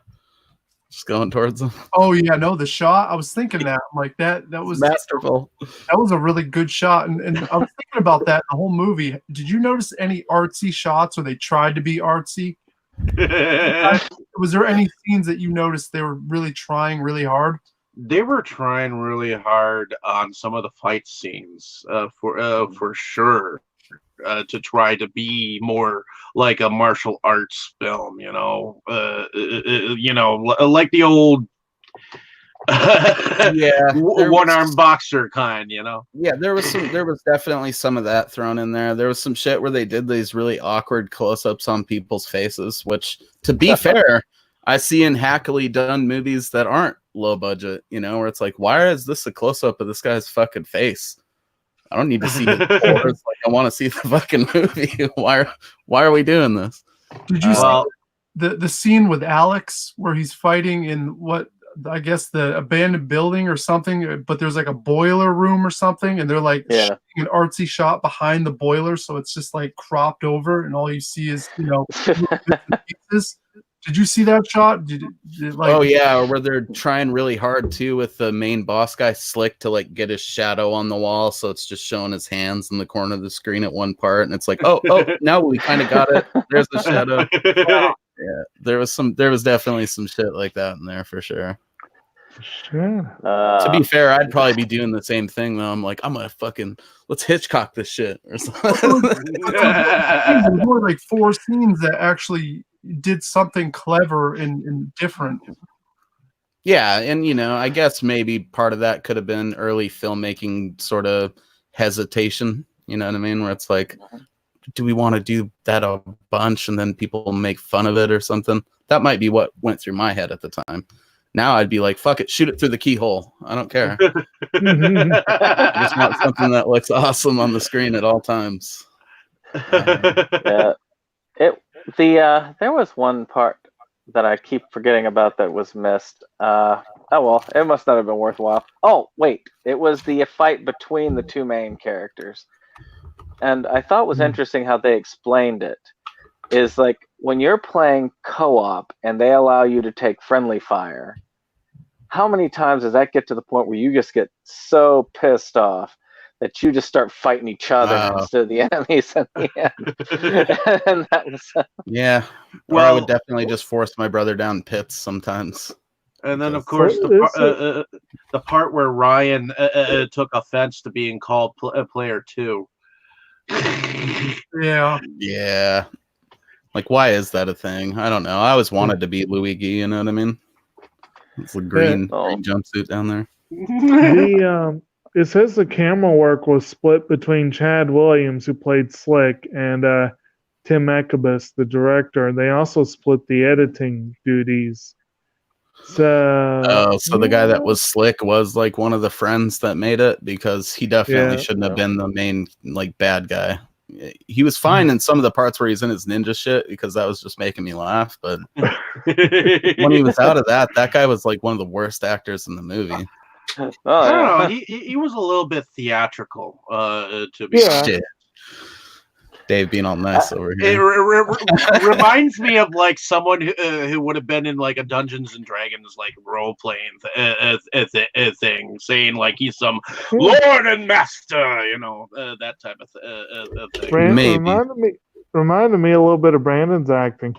just going towards them. Oh yeah, no, the shot. I was thinking that, like that was masterful. That was a really good shot, and I was thinking about that the whole movie. Did you notice any artsy shots where they tried to be artsy? Was there any scenes that you noticed they were really trying really hard? They were trying really hard on some of the fight scenes, for sure, to try to be more like a martial arts film, you know, like the old one-arm boxer kind, you know. Yeah, there was definitely some of that thrown in there. There was some shit where they did these really awkward close-ups on people's faces, which, to be fair, I see in hackily done movies that aren't low budget, you know, where it's like, why is this a close-up of this guy's fucking face? I don't need to see his pores. Like, I want to see the fucking movie. Why are we doing this? Did you see the scene with Alex where he's fighting in what I guess the abandoned building or something, but there's like a boiler room or something, and they're like shooting an artsy shot behind the boiler, so it's just like cropped over, and all you see is, you know, pieces. Did you see that shot? Oh yeah, where they're trying really hard too with the main boss guy Slick to like get his shadow on the wall, so it's just showing his hands in the corner of the screen at one part, and it's like, oh, now we kind of got it. There's the shadow. Yeah, there was definitely some shit like that in there for sure. Sure. To be fair, I'd probably be doing the same thing though. I'm like, I'm gonna let's Hitchcock this shit or something. There were like 4 scenes that actually did something clever and different. Yeah, and you know, I guess maybe part of that could have been early filmmaking sort of hesitation. You know what I mean? Where it's like, do we want to do that a bunch and then people make fun of it or something? That might be what went through my head at the time. Now I'd be like, fuck it, shoot it through the keyhole. I don't care. I just want something that looks awesome on the screen at all times. Yeah. There was one part that I keep forgetting about that was missed. Oh well, it must not have been worthwhile. Oh wait, it was the fight between the 2 main characters, and I thought it was interesting how they explained it. Is like when you're playing co-op and they allow you to take friendly fire, how many times does that get to the point where you just get so pissed off that you just start fighting each other instead of the enemies at the end? And that was yeah. Well, I would definitely just force my brother down pits sometimes. And then, of course, the part where Ryan took offense to being called player 2. Yeah. Like, why is that a thing? I don't know. I always wanted to be Luigi, you know what I mean? It's a green jumpsuit down there. It says the camera work was split between Chad Williams, who played Slick, and Tim Ekkebus, the director. They also split the editing duties. So the guy that was Slick was like one of the friends that made it, because he definitely shouldn't have been the main like bad guy. he was fine in some of the parts where he's in his ninja shit because that was just making me laugh. But when he was out of that, that guy was like one of the worst actors in the movie. Oh, I don't know. yeah. He was a little bit theatrical, to be Yeah. honest. Dave being all nice over It here. reminds me of like someone who would have been in like a Dungeons and Dragons like role playing thing, saying like he's some lord and master, you know, that type of thing. Maybe. Reminded me a little bit of Brandon's acting.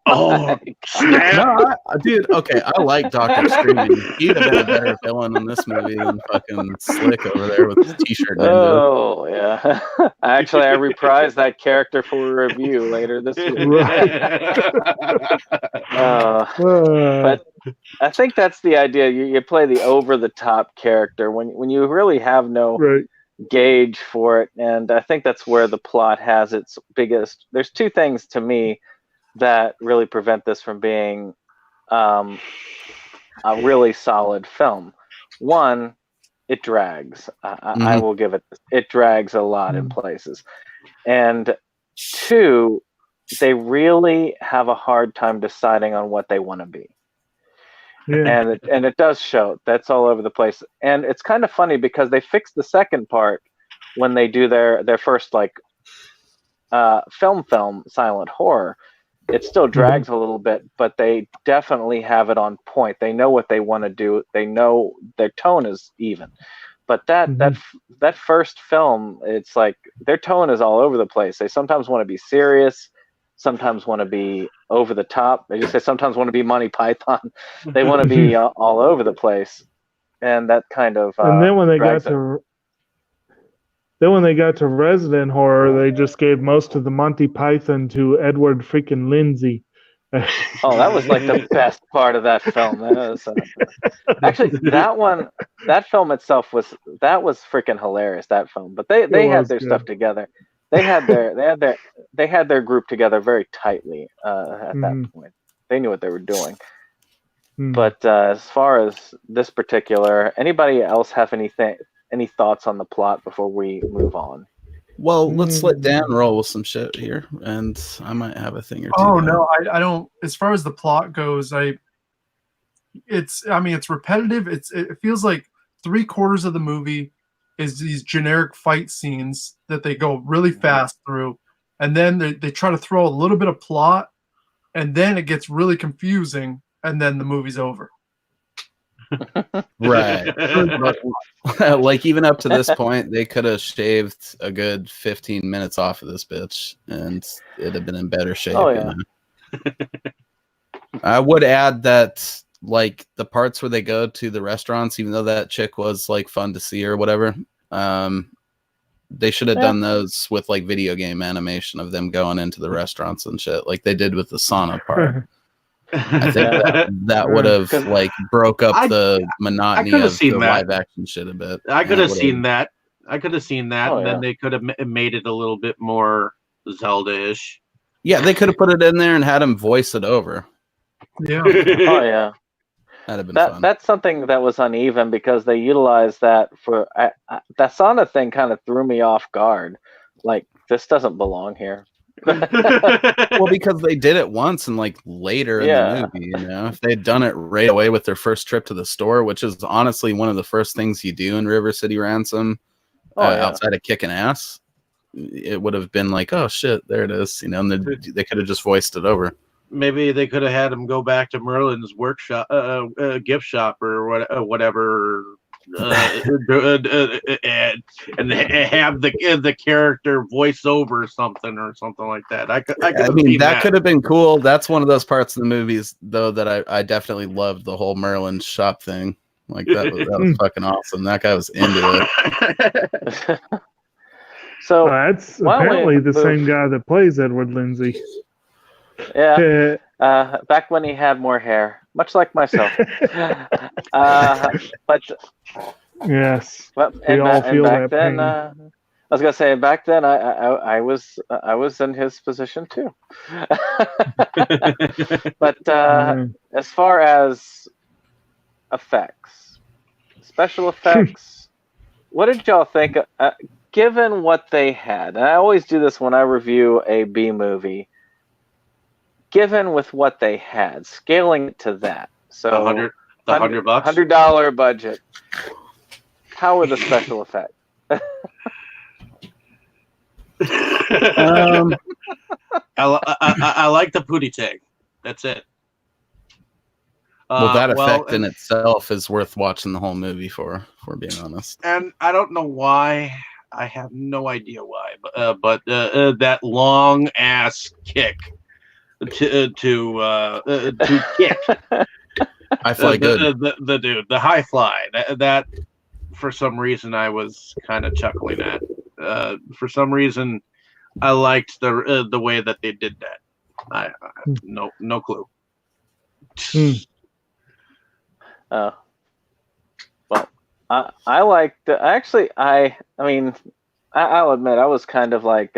Oh, snap. No, dude, okay, I like Dr. Screaming. He'd have been a better villain in this movie than fucking Slick over there with his t-shirt ninja. Oh, yeah. Actually, I reprised that character for a review later this week. But I think that's the idea. You play the over-the-top character when you really have no gauge for it. And I think that's where the plot has its biggest... There's two things to me that really prevent this from being a really solid film. One, it drags. I will give it. It drags a lot in places. And two, they really have a hard time deciding on what they want to be. Yeah. And it does show. That's all over the place. And it's kind of funny because they fixed the second part when they do their first like film silent horror. It still drags a little bit, but they definitely have it on point. They know what they want to do. They know their tone is even. But that first film, it's like their tone is all over the place. They sometimes want to be serious, sometimes want to be over the top. They just say sometimes want to be Monty Python. They want to be all over the place, and that kind of. And then when they got to. Then when they got to Resident Horror, they just gave most of the Monty Python to Edward freaking Lindsay. Oh, that was like the best part of that film. That was, actually, that film itself was freaking hilarious. That film, but they had their stuff together. They had their group together very tightly at that point. They knew what they were doing. But as far as this particular, anybody else have any thoughts on the plot before we move on? Well, let's let Dan roll with some shit here, and I might have a thing or two. Oh no, I don't. As far as the plot goes, it's repetitive. It feels like 3/4 of the movie is these generic fight scenes that they go really fast through, and then they try to throw a little bit of plot, and then it gets really confusing, and then the movie's over. Right. Like even up to this point, they could have shaved a good 15 minutes off of this bitch, and it'd have been in better shape. Oh yeah. You know? I would add that like the parts where they go to the restaurants, even though that chick was like fun to see or whatever, they should have done those with like video game animation of them going into the restaurants and shit, like they did with the sauna part. I think that would have like broke up the monotony of the live action shit a bit. I could have seen that. And then they could have made it a little bit more Zelda-ish. Yeah, they could have put it in there and had him voice it over. Yeah. Oh yeah. That'd have been fun. That's something that was uneven because they utilized that for that sauna thing. Kind of threw me off guard. Like this doesn't belong here. Well, because they did it once and like later in the movie, you know, if they'd done it right away with their first trip to the store, which is honestly one of the first things you do in River City Ransom, outside of kicking ass, it would have been like, oh shit, there it is, you know, and they could have just voiced it over. Maybe they could have had him go back to Merlin's workshop, gift shop, or whatever. And have the character voice over something like that. I mean, that could have been cool. That's one of those parts of the movies, though, that I definitely loved the whole Merlin shop thing. Like that was fucking awesome. That guy was into it. So that's apparently the same guy that plays Edward Lindsay. Yeah. Back when he had more hair, much like myself. But yes, we all feel that then, I was gonna say back then I was in his position too. But as far as effects, special effects, what did y'all think? given what they had, and I always do this when I review a B movie, given with what they had, scaling it to that. So the $100 bucks, $100 budget. How were the special effects? I like the pootie tag. That's it. Well, that effect in itself is worth watching the whole movie for, if we're being honest. And I don't know why. I have no idea why, but that long ass kick to kick. I fly good. The dude, the high fly. That for some reason I was kind of chuckling at. For some reason, I liked the way that they did that. I no clue. Well, I liked. Actually, I mean, I'll admit I was kind of like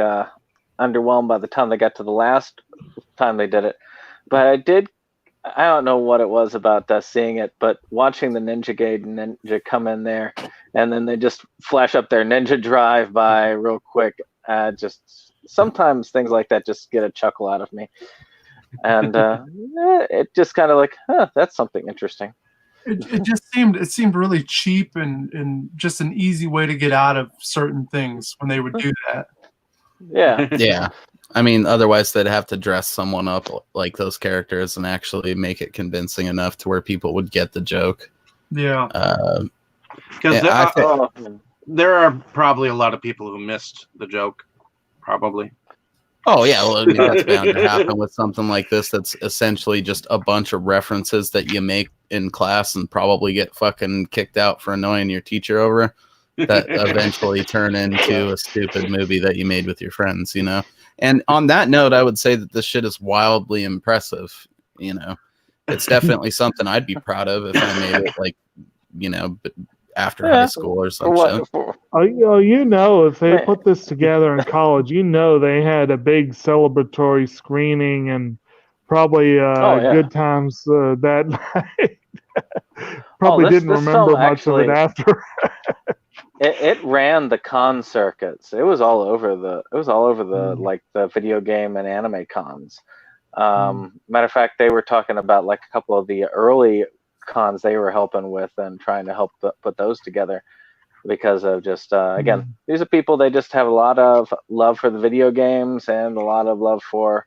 underwhelmed by the time they got to the last time they did it, but I did. I don't know what it was about seeing it, but watching the Ninja Gaiden Ninja come in there, and then they just flash up their Ninja Drive by real quick. Just sometimes things like that just get a chuckle out of me, and it just kind of like, that's something interesting. It just seemed really cheap and just an easy way to get out of certain things when they would do that. Yeah. Yeah. I mean, otherwise they'd have to dress someone up like those characters and actually make it convincing enough to where people would get the joke. Yeah. Because there are probably a lot of people who missed the joke. Probably. Oh, yeah. Well, I mean, that's bound to happen with something like this that's essentially just a bunch of references that you make in class and probably get fucking kicked out for annoying your teacher over that eventually turn into a stupid movie that you made with your friends, you know? And on that note, I would say that this shit is wildly impressive, you know? It's definitely something I'd be proud of if I made it, like, you know, after high school or something. Oh, you know, if they put this together in college, you know they had a big celebratory screening and probably good times that night. Probably didn't remember much of it after. It ran the con circuits. It was all over the like the video game and anime cons. Matter of fact, they were talking about like a couple of the early cons they were helping with and trying to help put those together because of just again, these are people, they just have a lot of love for the video games and a lot of love for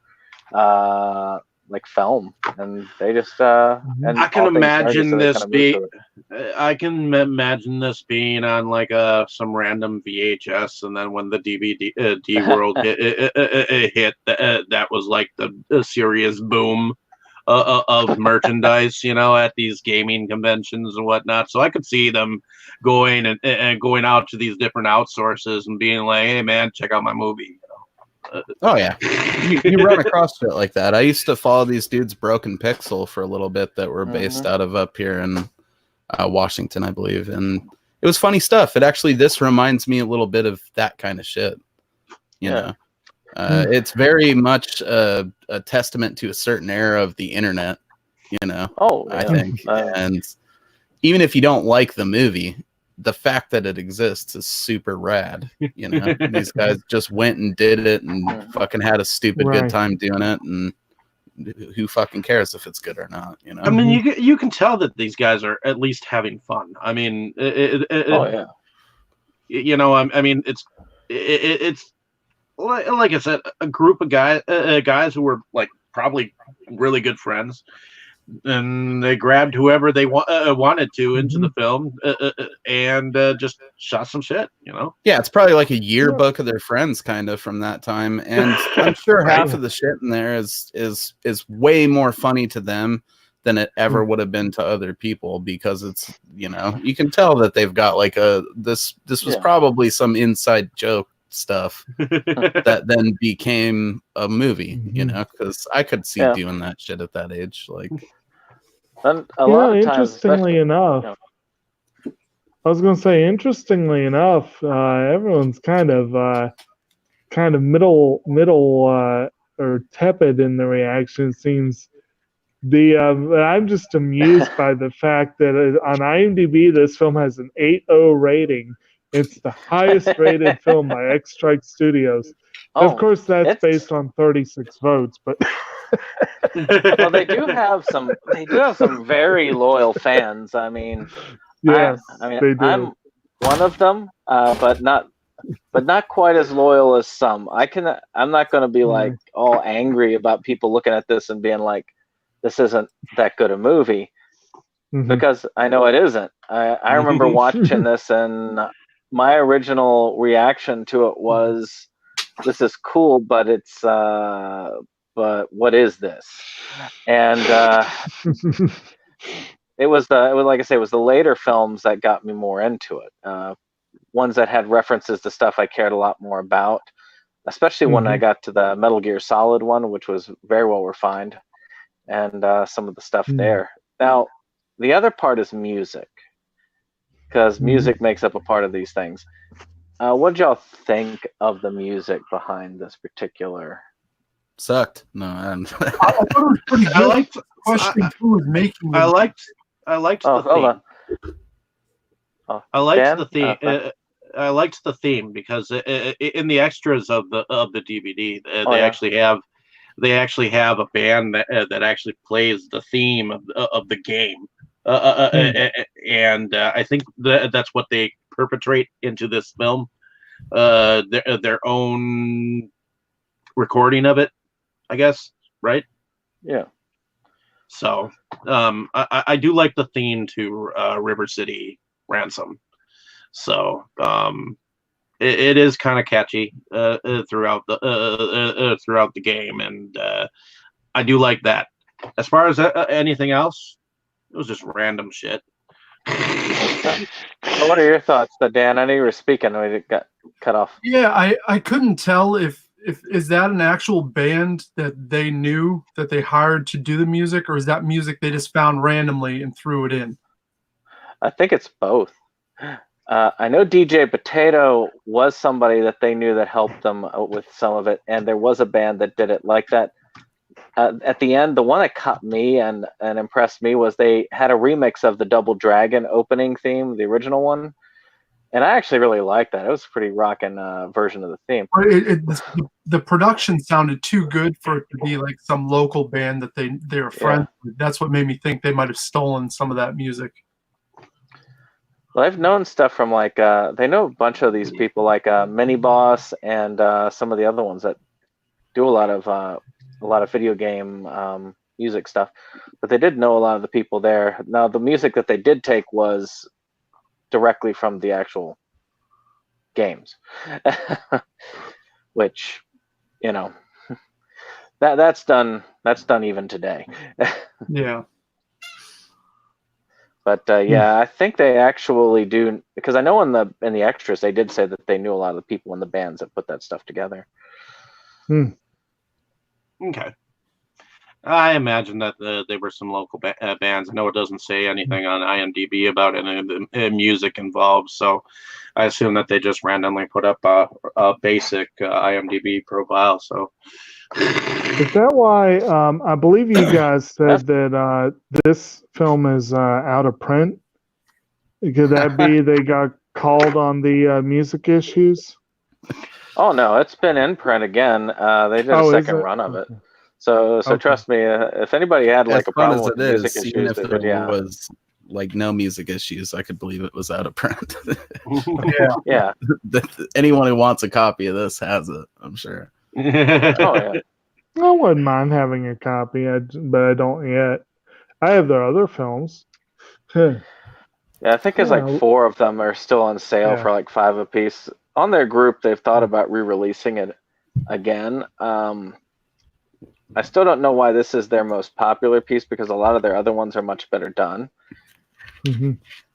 like film, and they just and I can imagine this being on like some random VHS, and then when the DVD world hit, that was like the serious boom of merchandise, you know, at these gaming conventions and whatnot. So I could see them going and going out to these different outsources and being like, "Hey, man, check out my movie." Oh yeah, you run across shit like that. I used to follow these dudes, Broken Pixel, for a little bit that were based out of up here in Washington, I believe, and it was funny stuff. This reminds me a little bit of that kind of shit. You know, it's very much a testament to a certain era of the internet. You know, I think, and even if you don't like the movie, the fact that it exists is super rad. You know, these guys just went and did it and fucking had a stupid good time doing it, and who fucking cares if it's good or not? You know, I mean, you can tell that these guys are at least having fun. I mean, you know, I mean, it's like I said, a group of guys who were like probably really good friends. And they grabbed whoever they wanted to into the film and just shot some shit, you know? Yeah, it's probably like a yearbook of their friends kind of from that time. And I'm sure half of the shit in there is way more funny to them than it ever would have been to other people, because it's, you know, you can tell that they've got like this was probably some inside joke stuff that then became a movie, you know, because I could see doing that shit at that age. Like, and a lot of times, interestingly enough, I was going to say, interestingly enough, everyone's kind of middle or tepid in the reaction. It seems I'm just amused by the fact that on IMDb this film has an 8.0 rating, It's the highest rated film by X Strike Studios. Oh, Of course, that's it's- based on 36 votes, but well, they do have some. They do have some very loyal fans. I mean, yes, I mean, they do. I'm one of them, but not quite as loyal as some. I'm not going to be like all angry about people looking at this and being like, "This isn't that good a movie," because I know it isn't. I remember watching this, and my original reaction to it was, "This is cool, but it's but what is this?" And it was like I say, it was the later films that got me more into it. Ones that had references to stuff I cared a lot more about, especially when I got to the Metal Gear Solid one, which was very well refined, and some of the stuff there. Now, the other part is music, because music makes up a part of these things. What did y'all think of the music behind this particular? Sucked. No, I don't. I thought it was pretty good. I liked. Question who was making I it. liked Oh, the hold theme. on. Oh, I liked Dan? the theme. I liked the theme because in the extras of the DVD, they actually have a band that actually plays the theme of the game, and I think that's what they perpetrate into this film, their own recording of it, I guess, right? Yeah. So I do like the theme to River City Ransom. So it is kind of catchy throughout the game, and I do like that. As far as anything else, it was just random shit. So what are your thoughts, Dan? I know you were speaking when it got cut off. Yeah, I couldn't tell if is that an actual band that they knew that they hired to do the music, or is that music they just found randomly and threw it in? I think it's both. I know DJ Potato was somebody that they knew that helped them with some of it, and there was a band that did it like that. At the end, the one that caught me and impressed me was they had a remix of the Double Dragon opening theme, the original one, and I actually really liked that. It was a pretty rocking version of the theme. The production sounded too good for it to be like some local band that they're friends with. That's what made me think they might have stolen some of that music. Well, I've known stuff from like they know a bunch of these people like Mini Boss and some of the other ones that do a lot of video game music stuff, but they did know a lot of the people there. Now, the music that they did take was directly from the actual games, which, you know, that's done even today. Yeah. But yeah, I think they actually do, because I know in the extras they did say that they knew a lot of the people in the bands that put that stuff together. Okay. I imagine that they were some local bands. I know it doesn't say anything on IMDb about any of the music involved, so I assume that they just randomly put up a basic IMDb profile. So Is that why I believe you guys said that this film is out of print? Could that be they got called on the music issues? Oh no, it's been in print again. They did a second run of it. So trust me, if anybody had like As a fun problem as with it music is, issues, even if they there did, was like no music issues, I could believe it was out of print. Yeah. Anyone who wants a copy of this has it, I'm sure. Oh yeah. I wouldn't mind having a copy, but I don't yet. I have their other films. Yeah, I think there's like 4 of them are still on sale for like $5 a piece. On their group, they've thought about re-releasing it again. I still don't know why this is their most popular piece, because a lot of their other ones are much better done.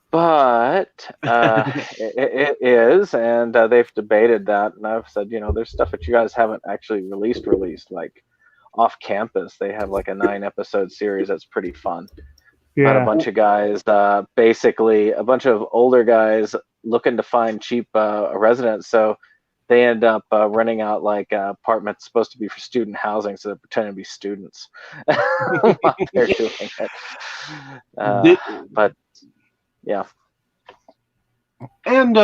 But it is, and they've debated that, and I've said, there's stuff that you guys haven't actually released, like Off Campus. They have like a 9-episode series that's pretty fun. About a bunch of guys, basically a bunch of older guys looking to find cheap residents, so they end up renting out like apartments supposed to be for student housing, so they're pretending to be students while they're doing it. But yeah. And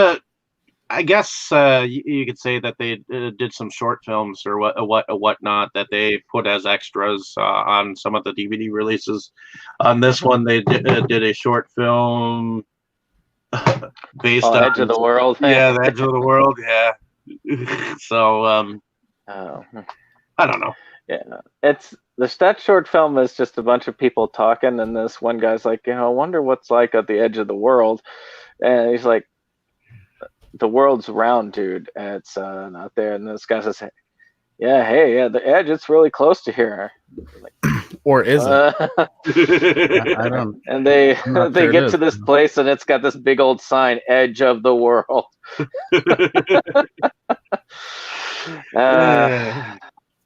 I guess you could say that they did some short films or whatnot that they put as extras on some of the DVD releases. On this one, they did a short film based on Edge of the World. Yeah, the Edge of the World. Yeah. So Oh. I don't know. Yeah, that short film is just a bunch of people talking, and this one guy's like, I wonder what's like at the edge of the world, and he's like, the world's round, dude, and it's not there. And this guy says, hey, the edge, it's really close to here. Like, or is it? I don't. And they sure get to this place, and it's got this big old sign, "Edge of the World."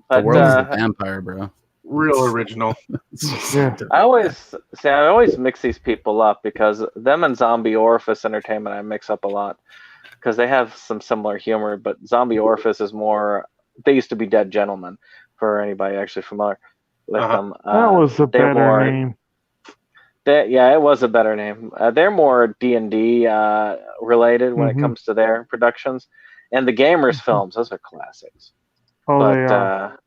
The world is a vampire, bro. Real original. Yeah. I always mix these people up because them and Zombie Orifice Entertainment I mix up a lot because they have some similar humor, but Zombie Orifice is more. They used to be Dead Gentlemen, for anybody actually familiar with them. That was a better name. It was a better name. They're more D&D related when it comes to their productions, and the Gamers films. Those are classics. Oh, they are.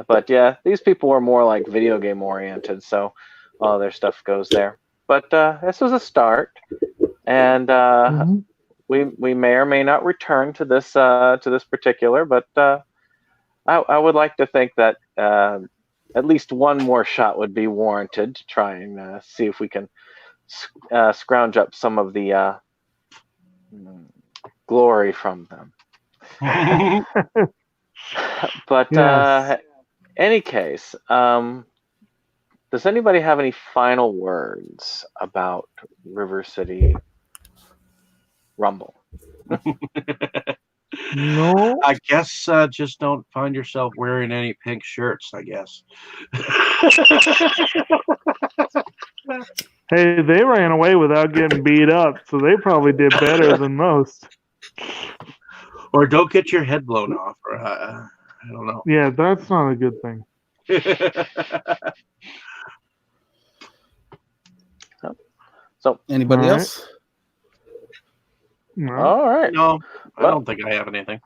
But yeah, these people were more like video game oriented, so all their stuff goes there. But this was a start, and we may or may not return to this particular. But I would like to think that at least one more shot would be warranted to try and see if we can scrounge up some of the glory from them. But yes. Any case, does anybody have any final words about River City Rumble? No. I guess just don't find yourself wearing any pink shirts, I guess. Hey, they ran away without getting beat up, so they probably did better than most. Or don't get your head blown off. Or, I don't know. Yeah, that's not a good thing. So, anybody else? No. All right. No, I don't think I have anything.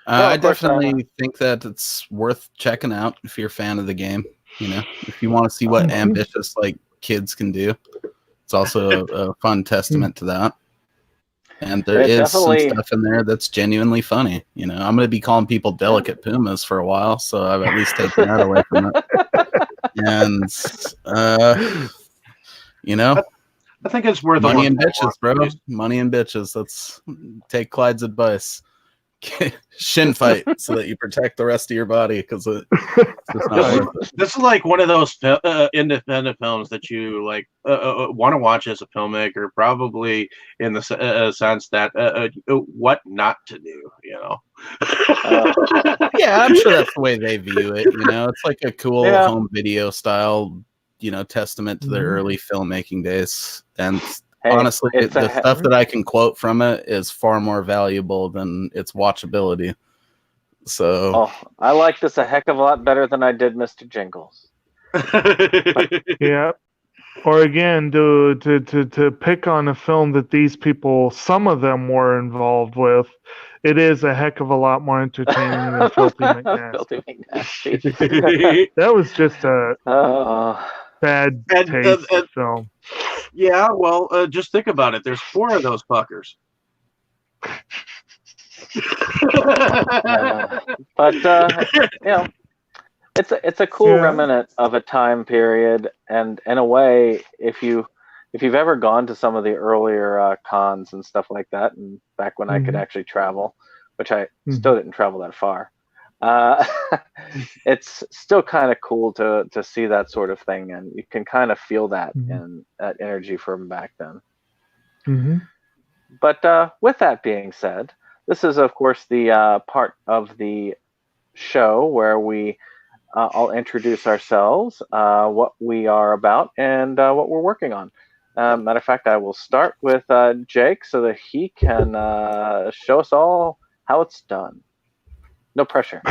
I definitely think that it's worth checking out if you're a fan of the game. If you want to see what ambitious kids can do, it's also a fun testament to that. And there is some stuff in there that's genuinely funny. I'm going to be calling people delicate pumas for a while, so I've at least taken that away from it. And I think it's worth money and bitches, bro. Money and bitches. Let's take Clyde's advice. Shin fight so that you protect the rest of your body because it's just not worth it. This is like one of those independent films that you want to watch as a filmmaker, probably in the sense that what not to do, Yeah, I'm sure that's the way they view it. It's like a cool home video style, testament to their early filmmaking days. And honestly, the stuff that I can quote from it is far more valuable than its watchability. So, I like this a heck of a lot better than I did Mr. Jingles. Yeah. Or again, to pick on a film that these people, some of them were involved with, it is a heck of a lot more entertaining than Filthy McNasty. Filthy McNasty. That was just a bad taste film. Yeah, well, just think about it. There's 4 of those fuckers. But it's a cool remnant of a time period, and in a way, if you've ever gone to some of the earlier cons and stuff like that, and back when I could actually travel, which I still didn't travel that far, it's still kind of cool to see that sort of thing, and you can kind of feel that and that energy from back then. But with that being said, this is of course the part of the show where we all introduce ourselves, what we are about, and what we're working on. Matter of fact, I will start with Jake so that he can show us all how it's done. No pressure.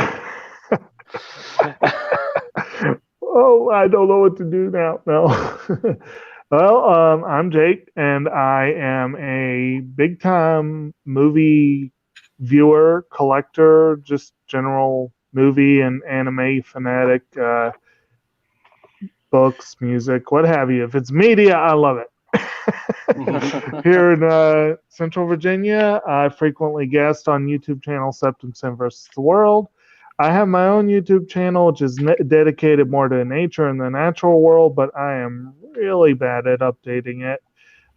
Oh, I don't know what to do now. No. Well, I'm Jake, and I am a big time movie viewer, collector, just general movie and anime fanatic, books, music, what have you. If it's media, I love it. Here in Central Virginia, I frequently guest on YouTube channel Septum Sin versus the World. I have my own YouTube channel, which is dedicated more to nature and the natural world, but I am really bad at updating it.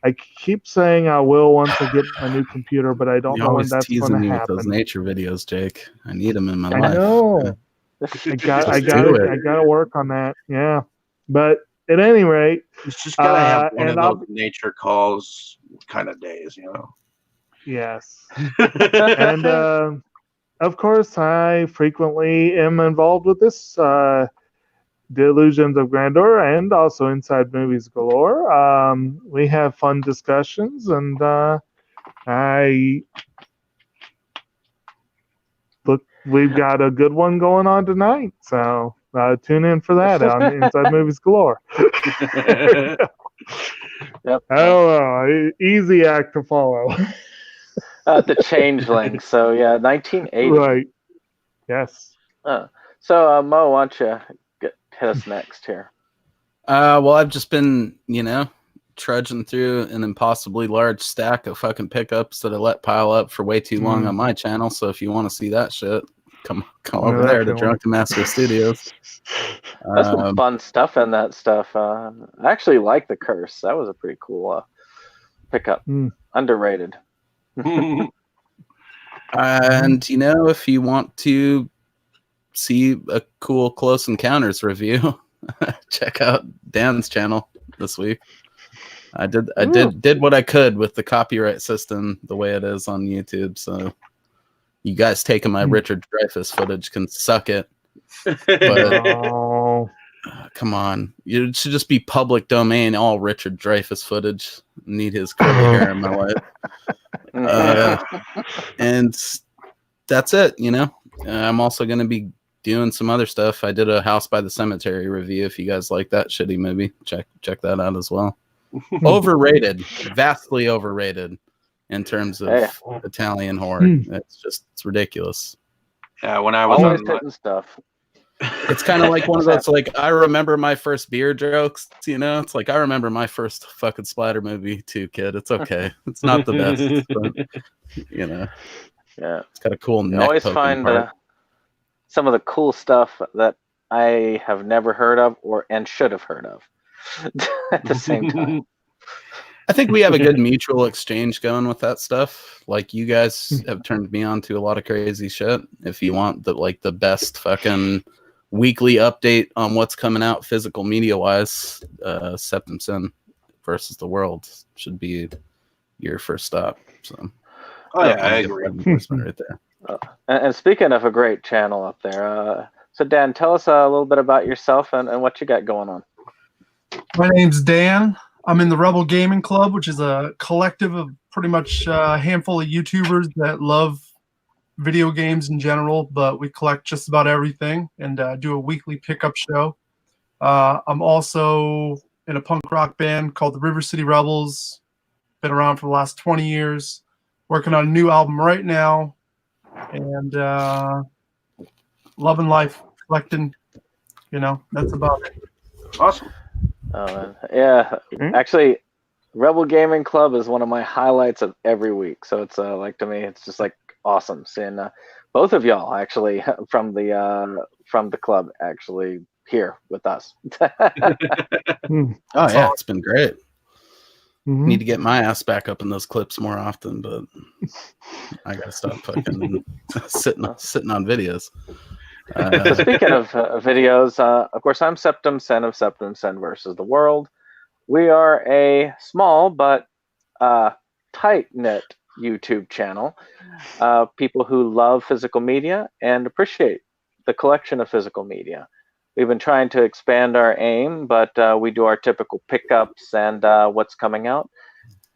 I keep saying I will once I get my new computer, but I don't You're know when always that's going to teasing me with those happen. nature videos, Jake. I need them in my I life. know. I Just do it. gotta work on that. Yeah, but at any rate, It's just gotta have one of and those nature calls kind of days, you know. yes, and of course, I frequently am involved with this Delusions of Grandeur and also Inside Movies Galore. We have fun discussions, and we've got a good one going on tonight. So tune in for that on Inside Movies Galore. Yep. I don't know, easy act to follow. The Changeling. So yeah, 1980. Right. Yes. So Mo, why don't you hit us next here? Well, I've just been, trudging through an impossibly large stack of fucking pickups that I let pile up for way too long on my channel. So if you want to see that shit, come over there to Drunken Master Studios. That's some fun stuff in that stuff. I actually like the Curse. That was a pretty cool pickup. Underrated. And if you want to see a cool Close Encounters review, check out Dan's channel this week. I did what I could with the copyright system the way it is on YouTube. So you guys taking my Richard Dreyfuss footage can suck it. But come on, it should just be public domain. All Richard Dreyfuss footage. Need his curly hair in my life. And that's it. I'm also going to be doing some other stuff. I did a House by the Cemetery review. If you guys like that shitty movie, check that out as well. Overrated, vastly overrated in terms of Italian horror. It's ridiculous. Yeah, when I was always hitting stuff. It's kind of like one of those, like, I remember my first beer jokes, It's like, I remember my first fucking splatter movie too, kid. It's okay. It's not the best, but, Yeah. It's got a cool neck. I always find some of the cool stuff that I have never heard of and should have heard of at the same time. I think we have a good mutual exchange going with that stuff. Like, you guys have turned me on to a lot of crazy shit. If you want the best fucking weekly update on what's coming out physical media wise, Septum Sin versus the World should be your first stop. So, I agree. Right there. And speaking of a great channel up there, so Dan, tell us a little bit about yourself and what you got going on. My name's Dan. I'm in the Rebel Gaming Club, which is a collective of pretty much a handful of YouTubers that love video games in general, but we collect just about everything and do a weekly pickup show. I'm also in a punk rock band called the River City Rebels. Been around for the last 20 years. Working on a new album right now. And loving life, collecting, that's about it. Awesome. Actually, Rebel Gaming Club is one of my highlights of every week. So it's to me, it's just awesome seeing both of y'all actually from the club actually here with us. It's been great. Need to get my ass back up in those clips more often, but I gotta stop fucking sitting on videos. So speaking of videos, of course, I'm Septum Sin of Septum Sin versus the World. We are a small but tight-knit YouTube channel. People who love physical media and appreciate the collection of physical media. We've been trying to expand our aim, but we do our typical pickups and what's coming out.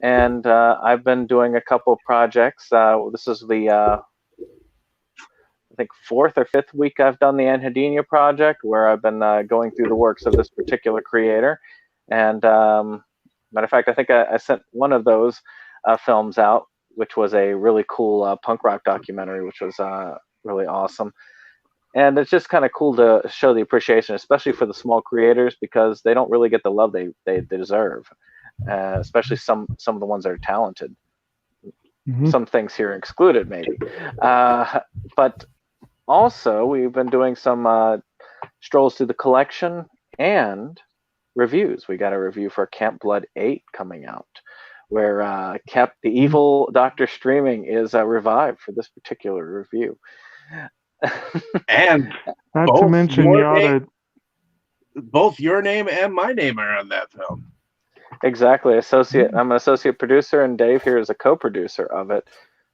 And I've been doing a couple of projects. This is the I think 4th or 5th week I've done the Anhedenia project, where I've been going through the works of this particular creator. And Matter of fact, I think I sent one of those films out, which was a really cool punk rock documentary, which was really awesome. And it's just kind of cool to show the appreciation, especially for the small creators, because they don't really get the love they deserve, especially some of the ones that are talented. Mhm. Some things here excluded, maybe. But also, we've been doing some strolls through the collection and reviews. We got a review for Camp Blood 8 coming out, where the evil Dr. Streaming is revived for this particular review. And Not both to mention, your you ought to. both your name and my name are on that film. Exactly. I'm an associate producer, and Dave here is a co-producer of it.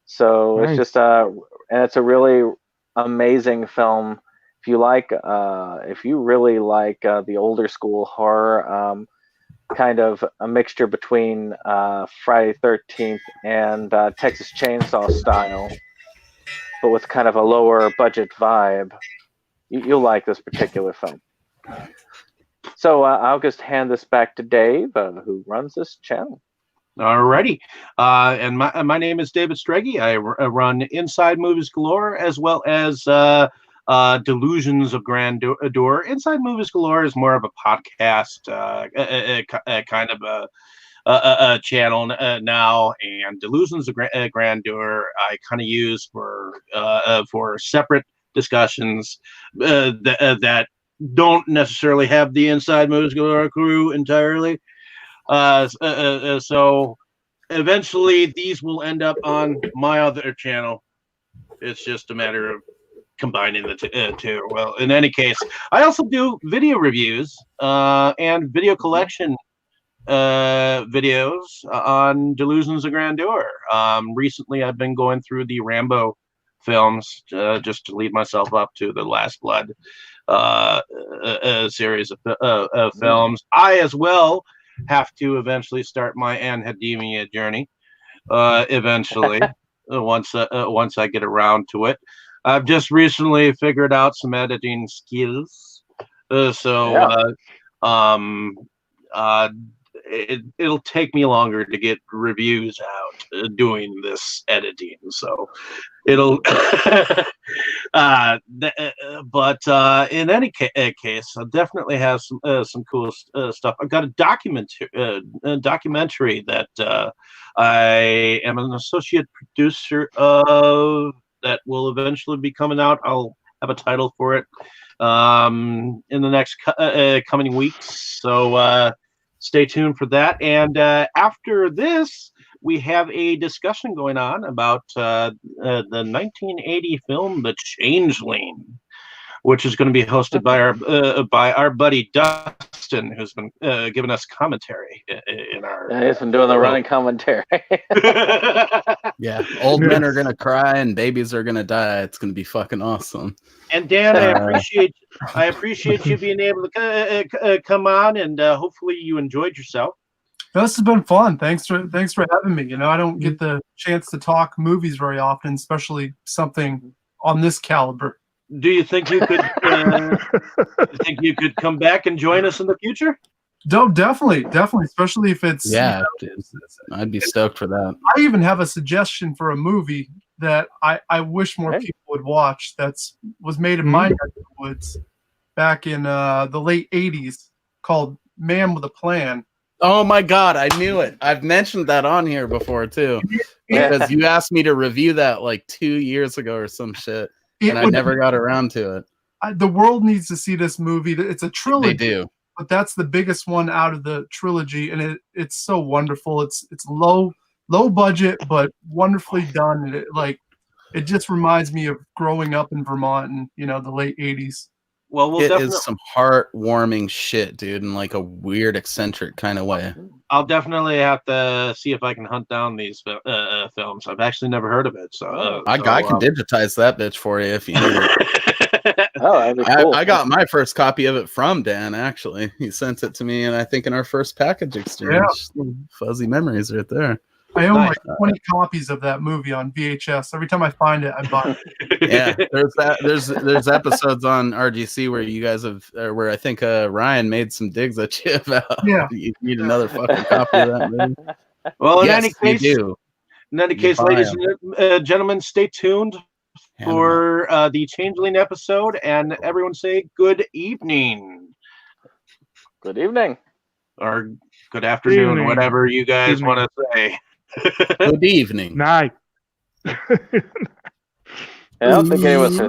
So Nice. it's just and it's a really amazing film. If you really like the older school horror, kind of a mixture between Friday 13th and Texas Chainsaw style, but with kind of a lower budget vibe, you'll like this particular film. So I'll just hand this back to Dave, who runs this channel. Alrighty. And my name is David Strege. I run Inside Movies Galore as well as Delusions of Grandeur. Inside Movies Galore is more of a podcast, kind of a channel now, and Delusions of Grandeur I kind of use for separate discussions that don't necessarily have the Inside Movies Galore crew entirely. So eventually these will end up on my other channel. It's just a matter of combining the two. Well, in any case, I also do video reviews and video collection videos on Delusions of Grandeur. Recently, I've been going through the Rambo films just to lead myself up to the Last Blood series of films. I as well have to eventually start my Anhedemia journey. Eventually, once I get around to it. I've just recently figured out some editing skills, it'll take me longer to get reviews out doing this editing. So it'll, but in any case, I definitely have some cool stuff. I've got a documentary that I am an associate producer of that will eventually be coming out. I'll have a title for it in the next coming weeks. So stay tuned for that. And after this, we have a discussion going on about the 1980 film The Changeling, which is going to be hosted by our buddy Dustin, who's been giving us commentary in our. Yeah, he's been doing the running commentary. Yeah, old men are gonna cry and babies are gonna die. It's gonna be fucking awesome. And Dan, I appreciate you being able to come on, and hopefully you enjoyed yourself. This has been fun. Thanks for having me. You know, I don't get the chance to talk movies very often, especially something on this caliber. Do you think you could come back and join us in the future? No, definitely, especially if it's I'd be stoked for that. I even have a suggestion for a movie that I wish more people would watch. Was made in my neck of the woods back in the late '80s, called Man with a Plan. Oh my God, I knew it. I've mentioned that on here before too, because you asked me to review that like 2 years ago or some shit, and I never got around to it. The world needs to see this movie. It's a trilogy. They do. But that's the biggest one out of the trilogy, and it's so wonderful. It's low budget, but wonderfully done. And it just reminds me of growing up in Vermont in the late '80s. Well, it is some heartwarming shit, dude, in like a weird, eccentric kind of way. I'll definitely have to see if I can hunt down these films. I've actually never heard of it, so I can digitize that bitch for you if you need it. That'd be cool. I got my first copy of it from Dan. Actually, he sent it to me, and I think in our first package exchange, fuzzy memories right there. I own Nice. like 20 copies of that movie on VHS. Every time I find it, I buy it. Yeah, there's that. There's episodes on RGC where you guys have, where I think Ryan made some digs at you about Yeah. you need another fucking copy of that movie. Well, Yes, in any case, you do. in any You case, buy ladies and gentlemen, stay tuned Hand 'em for the Changeling episode, and everyone say good evening Good evening. or good afternoon, Evening. whatever you guys Evening. want to say. Good evening. Night. I don't think anyone said that.